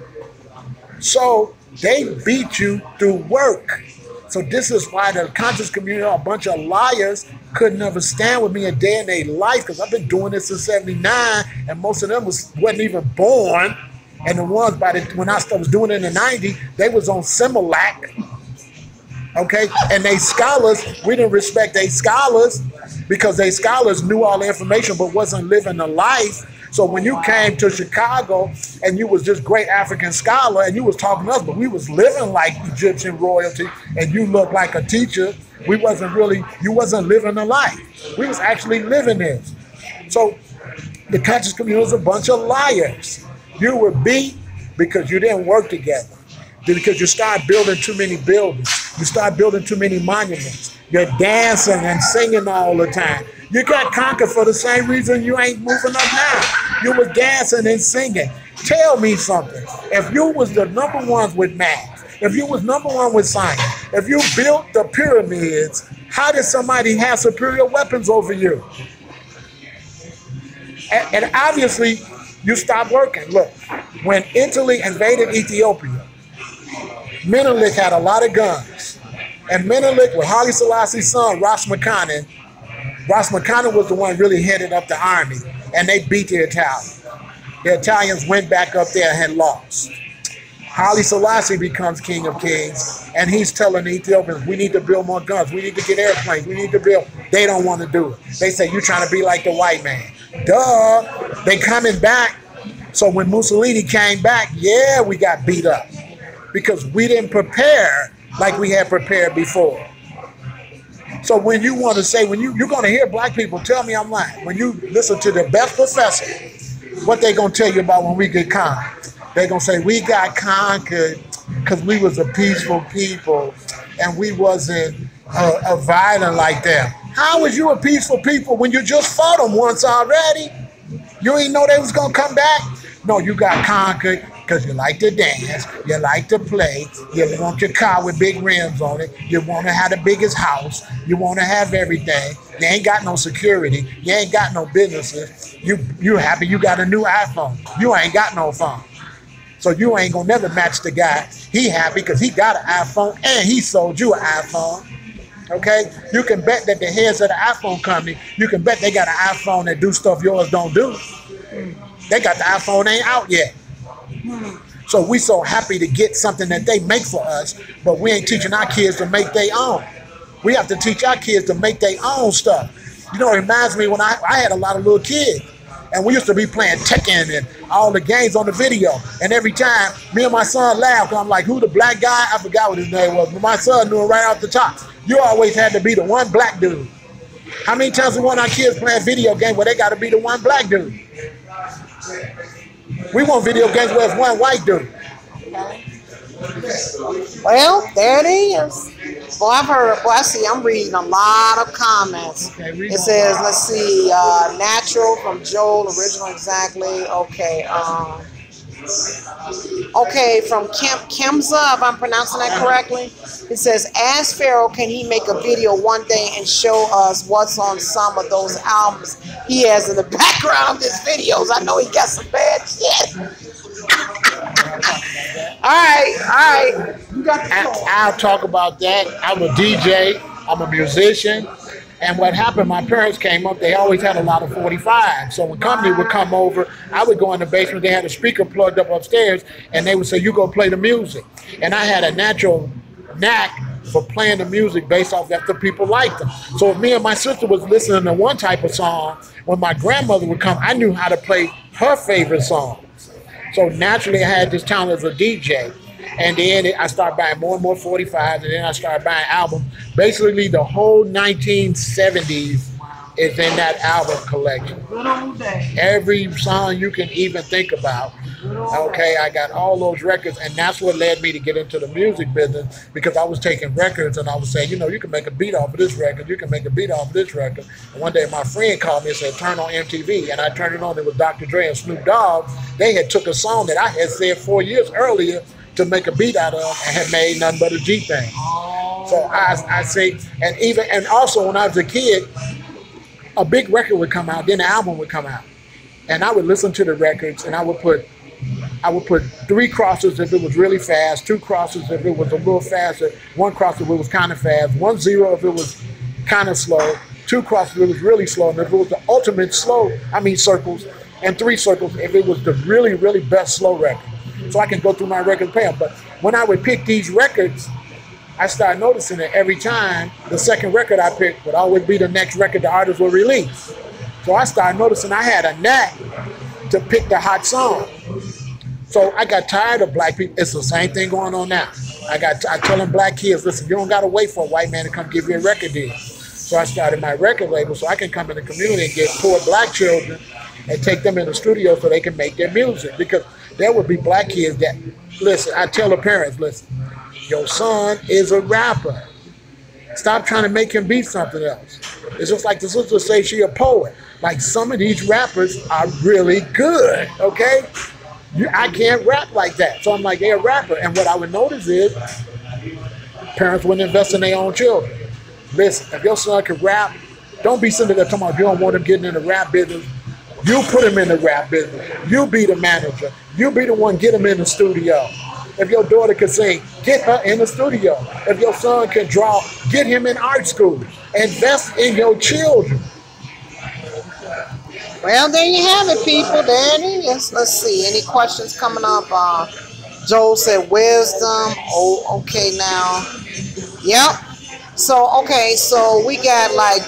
So they beat you through work. So this is why the conscious community are a bunch of liars, couldn't ever stand with me a day in their life, because I've been doing this since '79, and most of them wasn't even born. And the ones when I was doing it in the '90s, they was on Similac. Okay, and they scholars, we didn't respect they scholars because they scholars knew all the information but wasn't living the life. So when you came to Chicago and you was this great African scholar and you was talking to us, but we was living like Egyptian royalty and you looked like a teacher, you wasn't living the life. We was actually living this. So the conscious community was a bunch of liars. You were beat because you didn't work together. Because you start building too many buildings. You start building too many monuments. You're dancing and singing all the time. You got conquered for the same reason you ain't moving up now. You was dancing and singing. Tell me something. If you was the number ones with math, If you was #1 with science, if you built the pyramids, how did somebody have superior weapons over you? And obviously, you stopped working. Look, when Italy invaded Ethiopia, Menelik had a lot of guns. And Menelik, with Haile Selassie's son, Ras McConnell was the one really headed up the army, and they beat the Italians. The Italians went back up there and had lost. Haile Selassie becomes king of kings, and he's telling the Ethiopians, we need to build more guns, we need to get airplanes, we need to build. They don't want to do it. They say, you're trying to be like the white man. Duh, they coming back. So when Mussolini came back, yeah, we got beat up because we didn't prepare like we had prepared before. So when you want to say, when you're going to hear black people tell me I'm lying, when you listen to the best professor, what they going to tell you about when we get conquered? They're going to say, we got conquered because we was a peaceful people and we wasn't violent like them. How was you a peaceful people when you just fought them once already? You ain't know they was going to come back? No, you got conquered because you like to dance, you like to play, you want your car with big rims on it, you want to have the biggest house, you want to have everything, you ain't got no security, you ain't got no businesses, you happy you got a new iPhone, you ain't got no phone. So you ain't gonna never match the guy. He happy because he got an iPhone and he sold you an iPhone. Okay? You can bet that the heads of the iPhone company, you can bet they got an iPhone that do stuff yours don't do. They got the iPhone ain't out yet. So we so happy to get something that they make for us, but we ain't teaching our kids to make their own. We have to teach our kids to make their own stuff. You know, it reminds me when I had a lot of little kids, and we used to be playing Tekken and all the games on the video. And every time, me and my son laughed, I'm like, who the black guy? I forgot what his name was, but my son knew it right off the top. You always had to be the one black dude. How many times we want our kids playing video games where they got to be the one black dude? We want video games where it's one white dude. Well, there it is. Boy, I've heard, boy, I see, I'm reading a lot of comments. Okay, it says, let's see, natural from Joel, original exactly. Okay, okay, from Kemza, if I'm pronouncing that correctly. It says, ask Pharaoh, can he make a video one day and show us what's on some of those albums he has in the background of his videos? I know he got some bad shit. All right. You got the floor. I'll talk about that. I'm a DJ. I'm a musician. And what happened, my parents came up, they always had a lot of 45. So when company would come over, I would go in the basement, they had a speaker plugged up upstairs, and they would say, you go play the music. And I had a natural knack for playing the music based off that the people liked them. So if me and my sister was listening to one type of song, when my grandmother would come, I knew how to play her favorite songs. So naturally, I had this talent as a DJ. And then I started buying more and more 45s, and then I started buying albums. Basically, the whole 1970s is in that album collection. Good old day. Every song you can even think about. Okay, I got all those records, and that's what led me to get into the music business, because I was taking records and I was saying, you know, you can make a beat off of this record, you can make a beat off of this record. And one day my friend called me and said, turn on MTV, and I turned it on. It was Dr. Dre and Snoop Dogg. They had took a song that I had said 4 years earlier to make a beat out of, and had made nothing but a G thing. So I say, and also when I was a kid, a big record would come out, then the album would come out, and I would listen to the records, and I would put 3 crosses if it was really fast, 2 crosses if it was a little faster, 1 cross if it was kind of fast, 1 0 if it was kind of slow, 2 crosses if it was really slow, and if it was the ultimate slow, circles, and 3 circles if it was the really, really best slow record. So I can go through my record page. But when I would pick these records, I started noticing that every time the second record I picked would always be the next record the artist would release. So I started noticing I had a knack to pick the hot song. So I got tired of black people. It's the same thing going on now. I tell them black kids, listen, you don't got to wait for a white man to come give you a record deal. So I started my record label so I can come in the community and get poor black children and take them in the studio so they can make their music. Because there would be black kids that, listen, I tell the parents, listen, your son is a rapper. Stop trying to make him be something else. It's just like the sister say she a poet. Like, some of these rappers are really good, okay? I can't rap like that. So I'm like, they're a rapper. And what I would notice is parents wouldn't invest in their own children. Listen, if your son can rap, don't be sitting there talking about you don't want him getting in the rap business. You put him in the rap business. You be the manager. You be the one get him in the studio. If your daughter can sing, get her in the studio. If your son can draw, get him in art school. Invest in your children. Well, there you have it, people. There it is. Let's see. Any questions coming up? Joel said wisdom. Oh, okay now. Yep. So, okay, so we got like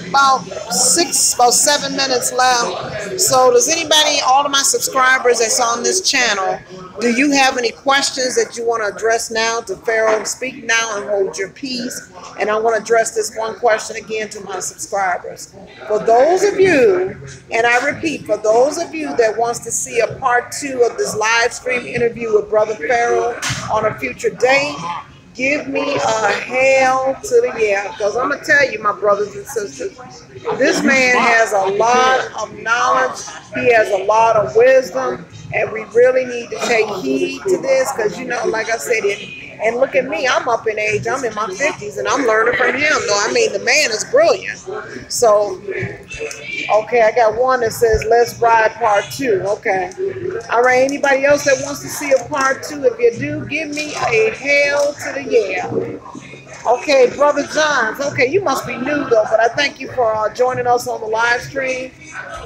about 7 minutes left. So does anybody, all of my subscribers that's on this channel, do you have any questions that you want to address now to Pharoah? Speak now and hold your peace. And I want to address this one question again to my subscribers. For those of you, and I repeat, for those of you that wants to see a part 2 of this live stream interview with Brother Pharoah on a future date, give me a hail to the yeah, because I'm going to tell you, my brothers and sisters, this man has a lot of knowledge. He has a lot of wisdom, and we really need to take heed to this because, you know, like I said, and look at me, I'm up in age, I'm in my 50s, and I'm learning from him. No, I mean, the man is brilliant. So, okay, I got one that says, let's ride part 2. Okay. All right, anybody else that wants to see a part 2, if you do, give me a hail to the yeah. Okay, Brother Johns. Okay, you must be new, though, but I thank you for joining us on the live stream.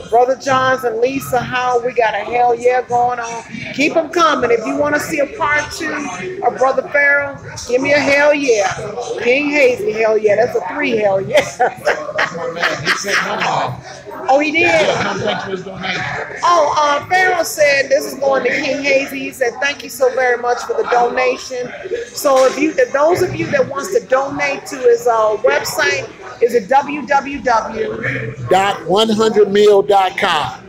Brother Johns and Lisa Howe, we got a hell yeah going on. Keep them coming. If you want to see a part 2 of Brother Pharoah, give me a hell yeah. King Hazy, hell yeah. That's a 3 hell yeah. My man, he said no. Oh, he did? Yeah, come back to his donation. Oh, Pharoah said, this is going to King Hazy. He said, thank you so very much for the donation. So if those of you that wants to donate to his website, is it www.100mil.com.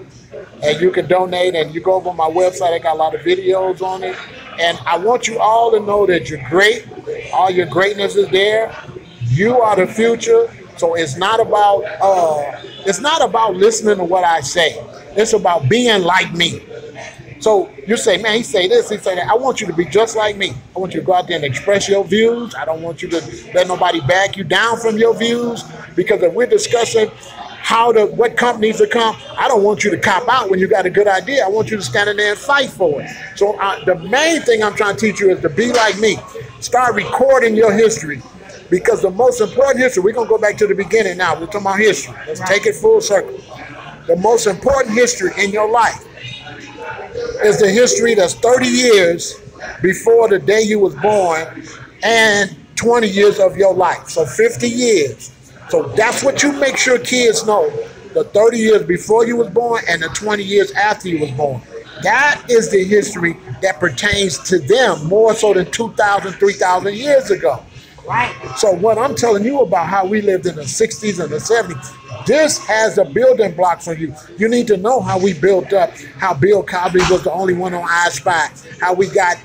And you can donate, and you go over my website. I got a lot of videos on it. And I want you all to know that you're great. All your greatness is there. You are the future. So it's not about listening to what I say. It's about being like me. So you say, man, he say this, he say that. I want you to be just like me. I want you to go out there and express your views. I don't want you to let nobody back you down from your views, because if we're discussing what companies to come, I don't want you to cop out when you got a good idea. I want you to stand in there and fight for it. So the main thing I'm trying to teach you is to be like me. Start recording your history. Because the most important history, we're going to go back to the beginning now. We're talking about history. Let's take it full circle. The most important history in your life is the history that's 30 years before the day you was born and 20 years of your life. So 50 years. So that's what you make sure kids know. The 30 years before you was born and the 20 years after you was born. That is the history that pertains to them more so than 2,000, 3,000 years ago. Right. So what I'm telling you about how we lived in the 60s and the 70s, this has a building block for you. You need to know how we built up, how Bill Cosby was the only one on I Spy, how we got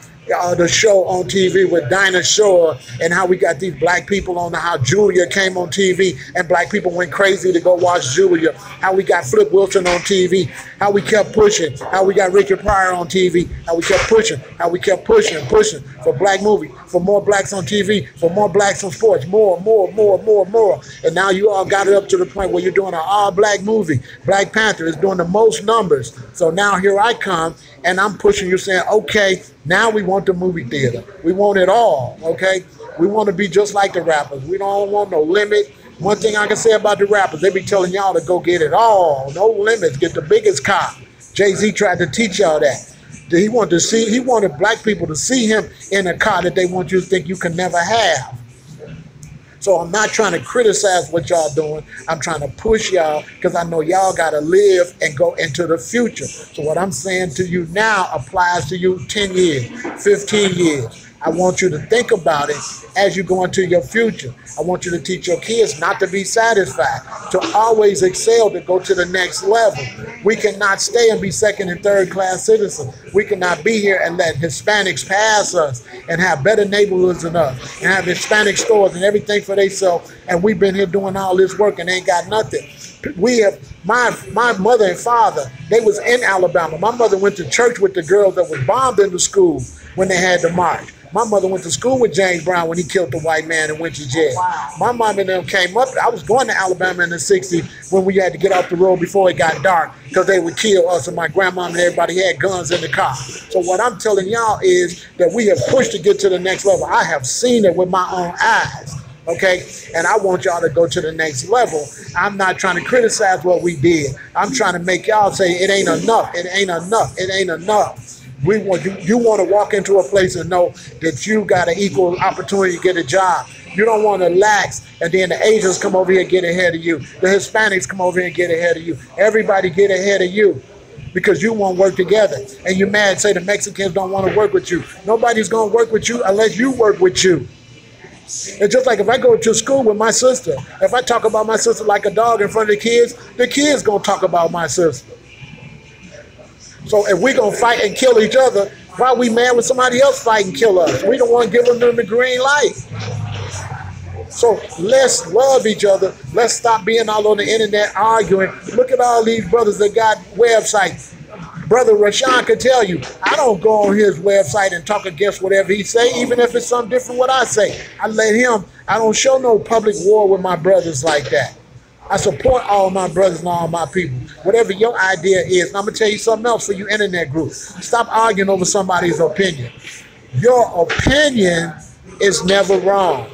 the show on TV with Dinah Shore, and how we got these black people on how Julia came on TV and black people went crazy to go watch Julia, how we got Flip Wilson on TV, how we kept pushing, how we got Richard Pryor on TV, how we kept pushing, how we kept pushing and pushing for black movie, for more blacks on TV, for more blacks on sports, more. And now you all got it up to the point where you're doing an all-black movie. Black Panther is doing the most numbers. So now here I come, and I'm pushing you saying, okay, now we want the movie theater. We want it all, okay? We want to be just like the rappers. We don't want no limit. One thing I can say about the rappers, they be telling y'all to go get it all. No limits. Get the biggest car. Jay-Z tried to teach y'all that. He wanted black people to see him in a car that they want you to think you can never have. So I'm not trying to criticize what y'all doing. I'm trying to push y'all because I know y'all got to live and go into the future. So what I'm saying to you now applies to you 10 years, 15 years. I want you to think about it as you go into your future. I want you to teach your kids not to be satisfied, to always excel, to go to the next level. We cannot stay and be second and third class citizens. We cannot be here and let Hispanics pass us and have better neighborhoods than us and have Hispanic stores and everything for themselves. And we've been here doing all this work and ain't got nothing. We have my mother and father, they was in Alabama. My mother went to church with the girls that was bombed in the school when they had the march. My mother went to school with James Brown when he killed the white man and went to jail. Wow. My mom and them came up. I was going to Alabama in the 60s when we had to get off the road before it got dark because they would kill us, and my grandma and everybody had guns in the car. So what I'm telling y'all is that we have pushed to get to the next level. I have seen it with my own eyes. Okay, and I want y'all to go to the next level. I'm not trying to criticize what we did. I'm trying to make y'all say it ain't enough. It ain't enough. It ain't enough. We want you want to walk into a place and know that you got an equal opportunity to get a job. You don't want to lax, and then the Asians come over here and get ahead of you. The Hispanics come over here and get ahead of you. Everybody get ahead of you because you won't work together. And you're mad, say the Mexicans don't want to work with you. Nobody's going to work with you unless you work with you. It's just like if I go to school with my sister, if I talk about my sister like a dog in front of the kids going to talk about my sister. So if we're going to fight and kill each other, why are we mad when somebody else fight and kill us? We don't want to give them the green light. So let's love each other. Let's stop being all on the internet arguing. Look at all these brothers that got websites. Brother Rashawn could tell you, I don't go on his website and talk against whatever he say, even if it's something different what I say. I don't show no public war with my brothers like that. I support all my brothers and all my people. Whatever your idea is, and I'm going to tell you something else for you internet group. Stop arguing over somebody's opinion. Your opinion is never wrong.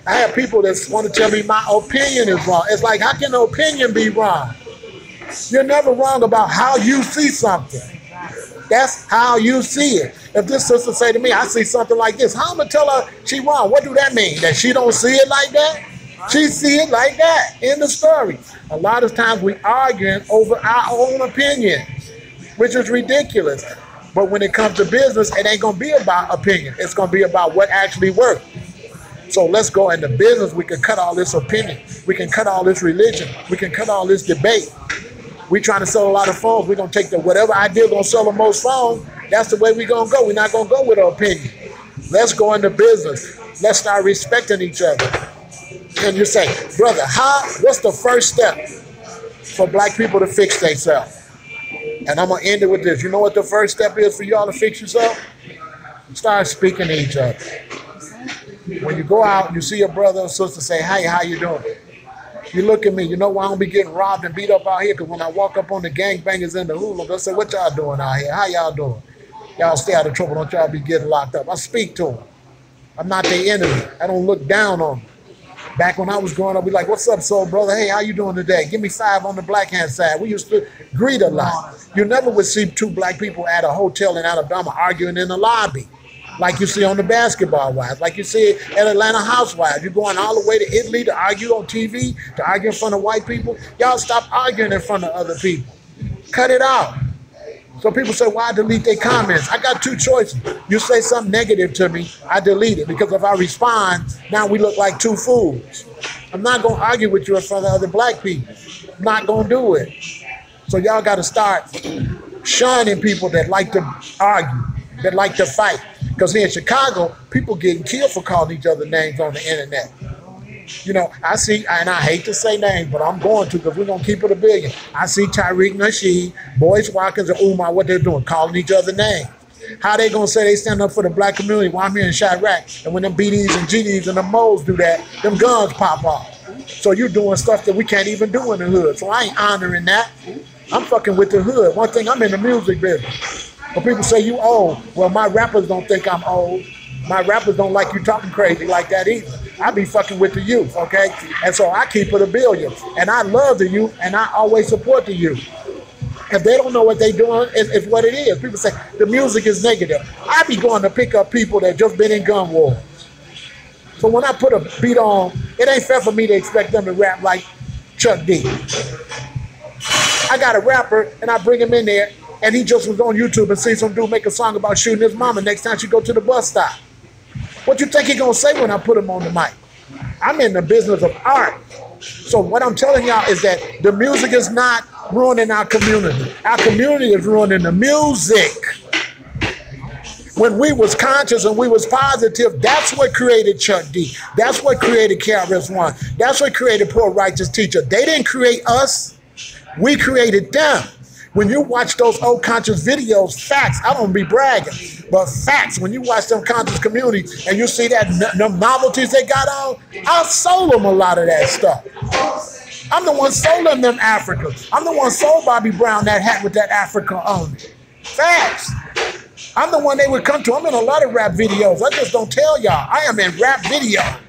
I have people that want to tell me my opinion is wrong. It's like, how can an opinion be wrong? You're never wrong about how you see something. That's how you see it. If this sister say to me, I see something like this, how am I going to tell her she wrong? What do that mean? That she don't see it like that? She see it like that in the story. A lot of times we arguing over our own opinions, which is ridiculous. But when it comes to business, it ain't going to be about opinion. It's going to be about what actually works. So let's go into business. We can cut all this opinion. We can cut all this religion. We can cut all this debate. We trying to sell a lot of phones. We're going to take whatever idea going to sell the most phones. That's the way we're going to go. We're not going to go with our opinion. Let's go into business. Let's start respecting each other. And you say, brother, what's the first step for black people to fix themselves? And I'm going to end it with this. You know what the first step is for y'all to fix yourself? Start speaking to each other. When you go out and you see your brother or sister, say, hey, how you doing? You look at me, you know why I don't be getting robbed and beat up out here? Because when I walk up on the gangbangers and the hoodlums, I say, what y'all doing out here? How y'all doing? Y'all stay out of trouble. Don't y'all be getting locked up. I speak to them. I'm not their enemy. I don't look down on them. Back when I was growing up, we like, what's up, soul brother? Hey, how you doing today? Give me 5 on the black hand side. We used to greet a lot. You never would see 2 black people at a hotel in Alabama arguing in the lobby, like you see on the Basketball Wives, like you see at Atlanta Housewives. You're going all the way to Italy to argue on TV, to argue in front of white people. Y'all stop arguing in front of other people. Cut it out. So people say, why delete their comments? I got 2 choices. You say something negative to me, I delete it. Because if I respond, now we look like 2 fools. I'm not going to argue with you in front of other black people. I'm not going to do it. So y'all got to start shunning people that like to argue, that like to fight. Because here in Chicago, people getting killed for calling each other names on the internet. You know, I see, and I hate to say names, but I'm going to because we're going to keep it a billion. I see Tyreek Nasheed, Boyce Watkins, and Umar, what they're doing, calling each other names. How they going to say they stand up for the black community while I'm here in Chirac? And when them BDs and GDs and the moles do that, them guns pop off. So you're doing stuff that we can't even do in the hood. So I ain't honoring that. I'm fucking with the hood. One thing, I'm in the music business. But people say you old. Well, my rappers don't think I'm old. My rappers don't like you talking crazy like that either. I be fucking with the youth, okay? And so I keep it a billion. And I love the youth, and I always support the youth. If they don't know what they doing, it's what it is. People say the music is negative. I be going to pick up people that just been in gun wars. So when I put a beat on, it ain't fair for me to expect them to rap like Chuck D. I got a rapper, and I bring him in there, and he just was on YouTube and see some dude make a song about shooting his mama next time she go to the bus stop. What you think he gonna say when I put him on the mic? I'm in the business of art. So what I'm telling y'all is that the music is not ruining our community. Our community is ruining the music. When we was conscious and we was positive, that's what created Chuck D. That's what created KRS-One. That's what created Poor Righteous Teacher. They didn't create us. We created them. When you watch those old conscious videos, facts, I don't be bragging, but facts, when you watch them conscious community and you see that them novelties they got on, I sold them a lot of that stuff. I'm the one sold them Africa. I'm the one sold Bobby Brown that hat with that Africa on it. Facts. I'm the one they would come to. I'm in a lot of rap videos. I just don't tell y'all. I am in rap videos.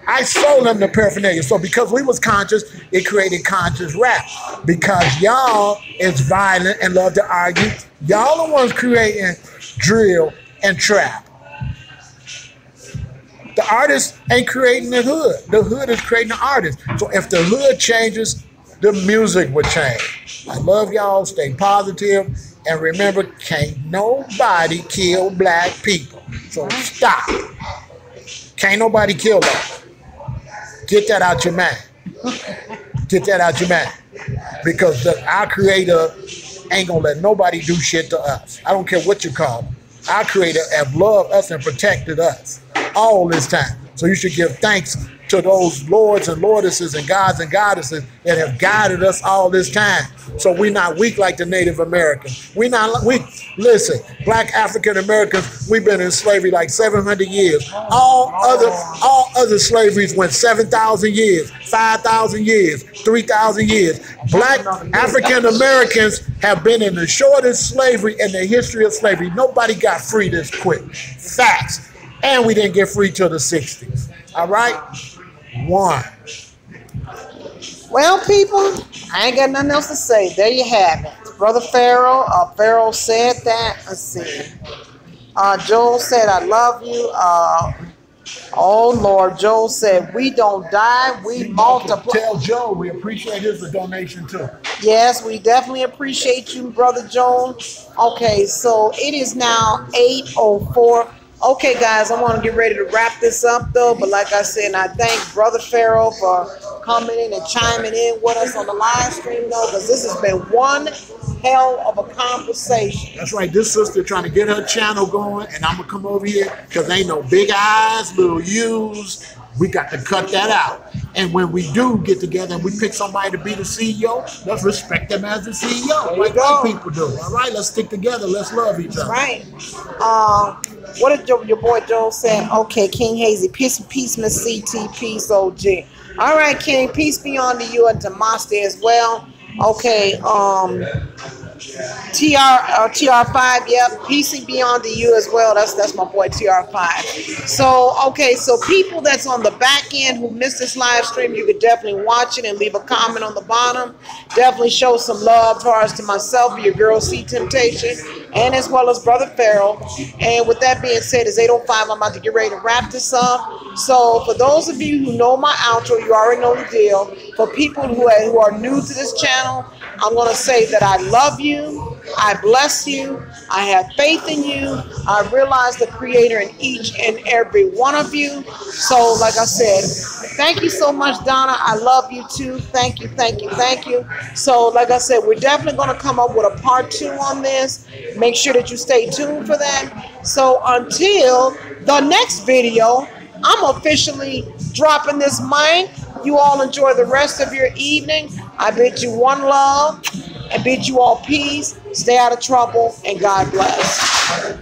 I sold them the paraphernalia. So because we was conscious, it created conscious rap. Because y'all is violent and love to argue, y'all the ones creating drill and trap. The artist ain't creating the hood. The hood is creating the artist. So if the hood changes, the music would change. I love y'all. Stay positive. And remember, can't nobody kill black people. So stop. Can't nobody kill them. Get that out your mind. Get that out your mind. Because our creator ain't gonna let nobody do shit to us. I don't care what you call them. Our creator have loved us and protected us all this time. So you should give thanks to those lords and lordesses and gods and goddesses that have guided us all this time. So we're not weak like the Native Americans. We're not weak. Listen, black African Americans, we've been in slavery like 700 years. All other slaveries went 7,000 years, 5,000 years, 3,000 years. Black African Americans have been in the shortest slavery in the history of slavery. Nobody got free this quick. Facts. And we didn't get free till the 60s. All right? One. Well, people, I ain't got nothing else to say. There you have it. Brother Pharoah, Pharoah said that. Let's see. Joel said, I love you. Oh, Lord. Joel said, we don't die, we multiply. Tell Joel we appreciate his donation too. Yes, we definitely appreciate you, Brother Joel. Okay, so it is now 8:04. Okay, guys, I want to get ready to wrap this up, though. But like I said, I thank Brother Pharoah for coming in and chiming in with us on the live stream, though, because this has been one hell of a conversation. That's right. This sister trying to get her channel going, and I'm going to come over here because ain't no big eyes, little U's. We got to cut that out. And when we do get together and we pick somebody to be the CEO, let's respect them as the CEO, like white people do. All right, let's stick together. Let's love each other. Right. What did your boy Joel say? Okay, King Hazy, peace, Miss CT, peace, OG. All right, King, peace be unto you and to Master as well. Okay, TR5, yep, peace be unto you as well. That's my boy TR5. So, okay, so people that's on the back end who missed this live stream, you could definitely watch it and leave a comment on the bottom. Definitely show some love towards to myself, your girl C Temptation, and as well as Brother Pharoah. And with that being said, it's 8:05. I'm about to get ready to wrap this up. So for those of you who know my outro, you already know the deal. For people who are new to this channel, I'm going to say that I love you, I bless you, I have faith in you, I realize the Creator in each and every one of you. So like I said, thank you so much, Donna. I love you too. Thank you, thank you, thank you. So like I said, we're definitely going to come up with a part 2 on this. Make sure that you stay tuned for that. So until the next video, I'm officially dropping this mic. You all enjoy the rest of your evening. I bid you one love and bid you all peace. Stay out of trouble and God bless.